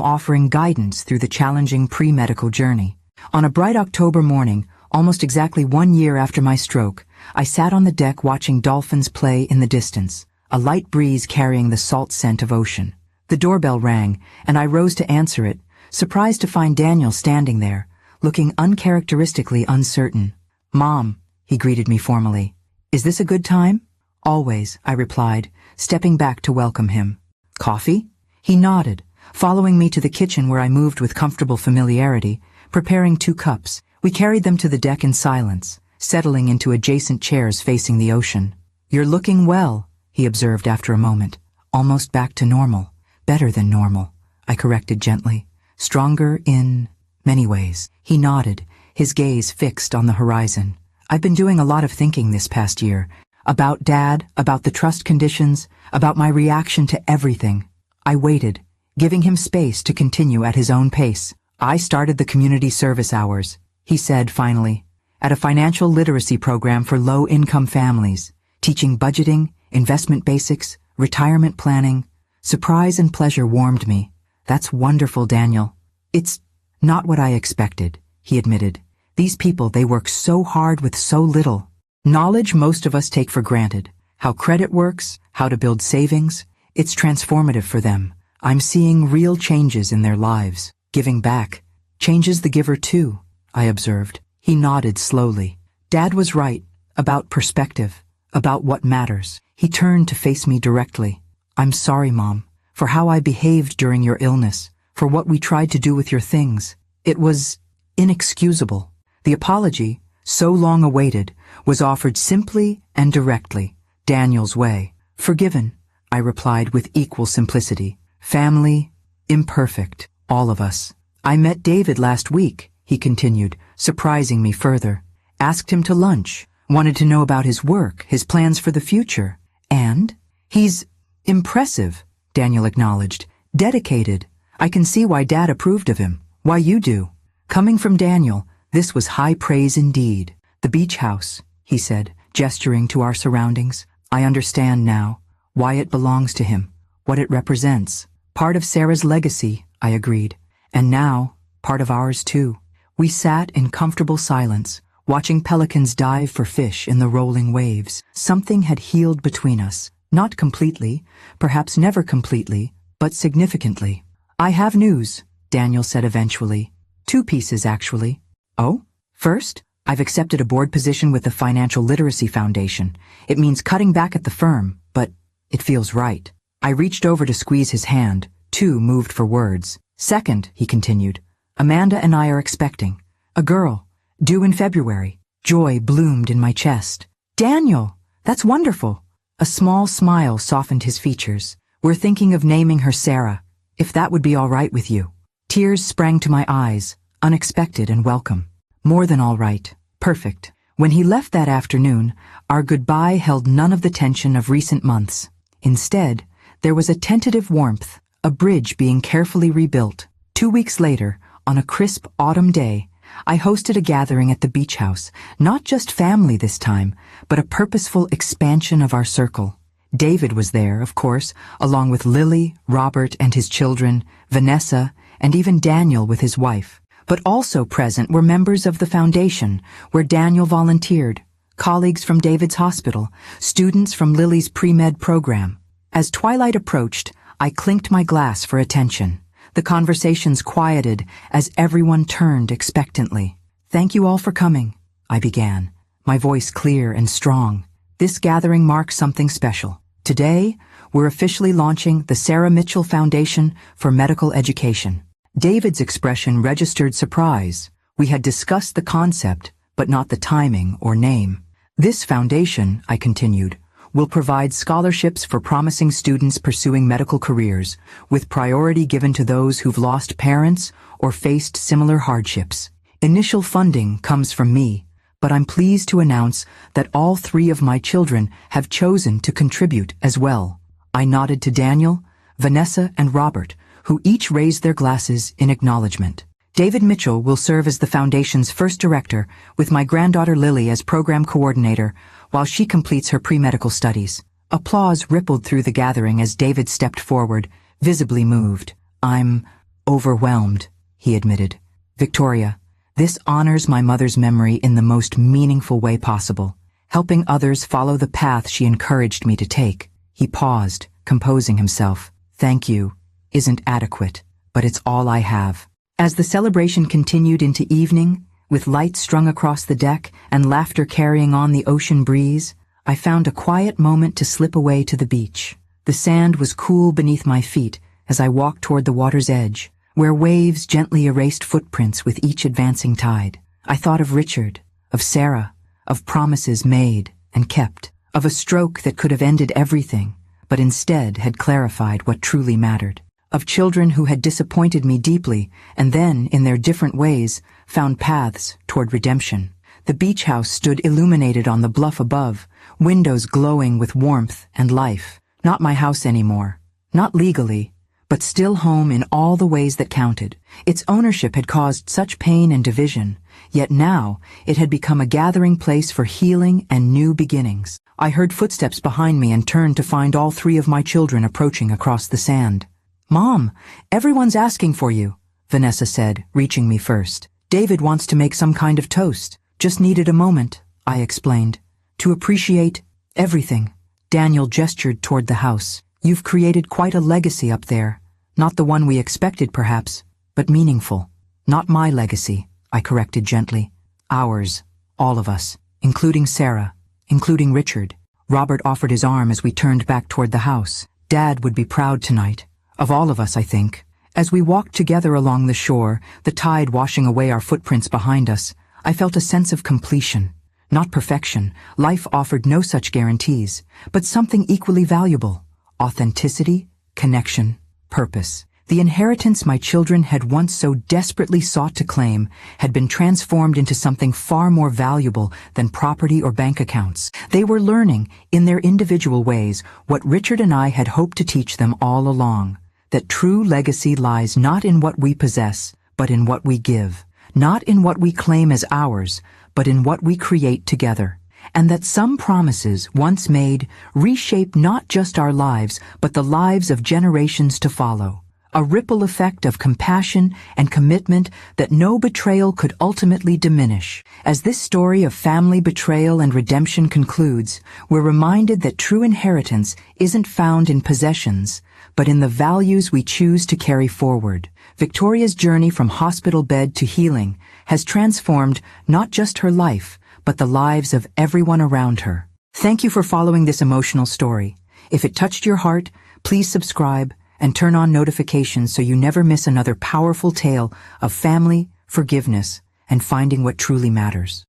offering guidance through the challenging pre-medical journey. On a bright October morning, almost exactly 1 year after my stroke, I sat on the deck watching dolphins play in the distance, a light breeze carrying the salt scent of ocean. The doorbell rang, and I rose to answer it, surprised to find Daniel standing there, looking uncharacteristically uncertain. "Mom," he greeted me formally. "Is this a good time?" "Always," I replied, stepping back to welcome him. "Coffee?" He nodded, following me to the kitchen where I moved with comfortable familiarity, preparing 2 cups. We carried them to the deck in silence, settling into adjacent chairs facing the ocean. "You're looking well," he observed after a moment. "Almost back to normal. Better than normal," I corrected gently. "Stronger in many ways." He nodded, his gaze fixed on the horizon. "I've been doing a lot of thinking this past year. About Dad, about the trust conditions, about my reaction to everything." I waited, giving him space to continue at his own pace. "I started the community service hours," he said finally, "at a financial literacy program for low-income families, teaching budgeting, investment basics, retirement planning." Surprise and pleasure warmed me. "That's wonderful, Daniel." "It's not what I expected," he admitted. "These people, they work so hard with so little. Knowledge most of us take for granted. How credit works, how to build savings. It's transformative for them. I'm seeing real changes in their lives. Giving back changes the giver too," I observed. He nodded slowly. "Dad was right, about perspective, about what matters." He turned to face me directly. "I'm sorry, Mom, for how I behaved during your illness, for what we tried to do with your things. It was inexcusable." The apology, so long awaited, was offered simply and directly, Daniel's way. "Forgiven," I replied with equal simplicity. "Family, imperfect, all of us." "I met David last week," he continued, surprising me further. "Asked him to lunch, wanted to know about his work, his plans for the future. And he's impressive," Daniel acknowledged. "Dedicated. I can see why Dad approved of him, why you do." Coming from Daniel, this was high praise indeed. "The beach house," he said, gesturing to our surroundings. "I understand now why it belongs to him, what it represents. Part of Sarah's legacy," I agreed. "And now, part of ours too." We sat in comfortable silence, watching pelicans dive for fish in the rolling waves. Something had healed between us. Not completely, perhaps never completely, but significantly. "I have news," Daniel said eventually. 2 pieces, actually. "Oh? First, I've accepted a board position with the Financial Literacy Foundation. It means cutting back at the firm, but it feels right." I reached over to squeeze his hand, too moved for words. "Second," he continued, "Amanda and I are expecting. A girl, due in February." Joy bloomed in my chest. "Daniel, that's wonderful." A small smile softened his features. "We're thinking of naming her Sarah, if that would be all right with you." Tears sprang to my eyes, unexpected and welcome. More than all right. Perfect. When he left that afternoon, our goodbye held none of the tension of recent months. Instead, there was a tentative warmth, a bridge being carefully rebuilt. 2 weeks later, on a crisp autumn day, I hosted a gathering at the beach house, not just family this time, but a purposeful expansion of our circle. David was there, of course, along with Lily, Robert and his children, Vanessa, and even Daniel with his wife. But also present were members of the foundation, where Daniel volunteered, colleagues from David's hospital, students from Lily's pre-med program. As twilight approached, I clinked my glass for attention. The conversations quieted as everyone turned expectantly. "Thank you all for coming," I began, my voice clear and strong. "This gathering marks something special. Today, we're officially launching the Sarah Mitchell Foundation for Medical Education." David's expression registered surprise. We had discussed the concept, but not the timing or name. "This foundation," I continued, "will provide scholarships for promising students pursuing medical careers, with priority given to those who've lost parents or faced similar hardships. Initial funding comes from me, but I'm pleased to announce that all 3 of my children have chosen to contribute as well." I nodded to Daniel, Vanessa, and Robert, who each raised their glasses in acknowledgement. David Mitchell will serve as the foundation's first director, with my granddaughter Lily as program coordinator, while she completes her pre-medical studies. Applause rippled through the gathering as David stepped forward, visibly moved. "I'm overwhelmed," he admitted. "Victoria, this honors my mother's memory in the most meaningful way possible, helping others follow the path she encouraged me to take." He paused, composing himself. "Thank you isn't adequate, but it's all I have." As the celebration continued into evening, with lights strung across the deck and laughter carrying on the ocean breeze, I found a quiet moment to slip away to the beach. The sand was cool beneath my feet as I walked toward the water's edge, where waves gently erased footprints with each advancing tide. I thought of Richard, of Sarah, of promises made and kept, of a stroke that could have ended everything, but instead had clarified what truly mattered, of children who had disappointed me deeply and then, in their different ways, found paths toward redemption. The beach house stood illuminated on the bluff above, windows glowing with warmth and life. Not my house anymore, not legally, but still home in all the ways that counted. Its ownership had caused such pain and division, yet now it had become a gathering place for healing and new beginnings. I heard footsteps behind me and turned to find all three of my children approaching across the sand. "Mom, everyone's asking for you," Vanessa said, reaching me first. "David wants to make some kind of toast. Just needed a moment," I explained, "to appreciate everything." Daniel gestured toward the house. "You've created quite a legacy up there. Not the one we expected, perhaps, but meaningful." "Not my legacy," I corrected gently. "Ours, all of us, including Sarah, including Richard." Robert offered his arm as we turned back toward the house. "Dad would be proud tonight. Of all of us, I think." As we walked together along the shore, the tide washing away our footprints behind us, I felt a sense of completion. Not perfection, life offered no such guarantees, but something equally valuable: authenticity, connection, purpose. The inheritance my children had once so desperately sought to claim had been transformed into something far more valuable than property or bank accounts. They were learning, in their individual ways, what Richard and I had hoped to teach them all along: that true legacy lies not in what we possess, but in what we give. Not in what we claim as ours, but in what we create together. And that some promises, once made, reshape not just our lives, but the lives of generations to follow. A ripple effect of compassion and commitment that no betrayal could ultimately diminish. As this story of family betrayal and redemption concludes, we're reminded that true inheritance isn't found in possessions, but in the values we choose to carry forward. Victoria's journey from hospital bed to healing has transformed not just her life, but the lives of everyone around her. Thank you for following this emotional story. If it touched your heart, please subscribe and turn on notifications so you never miss another powerful tale of family, forgiveness, and finding what truly matters.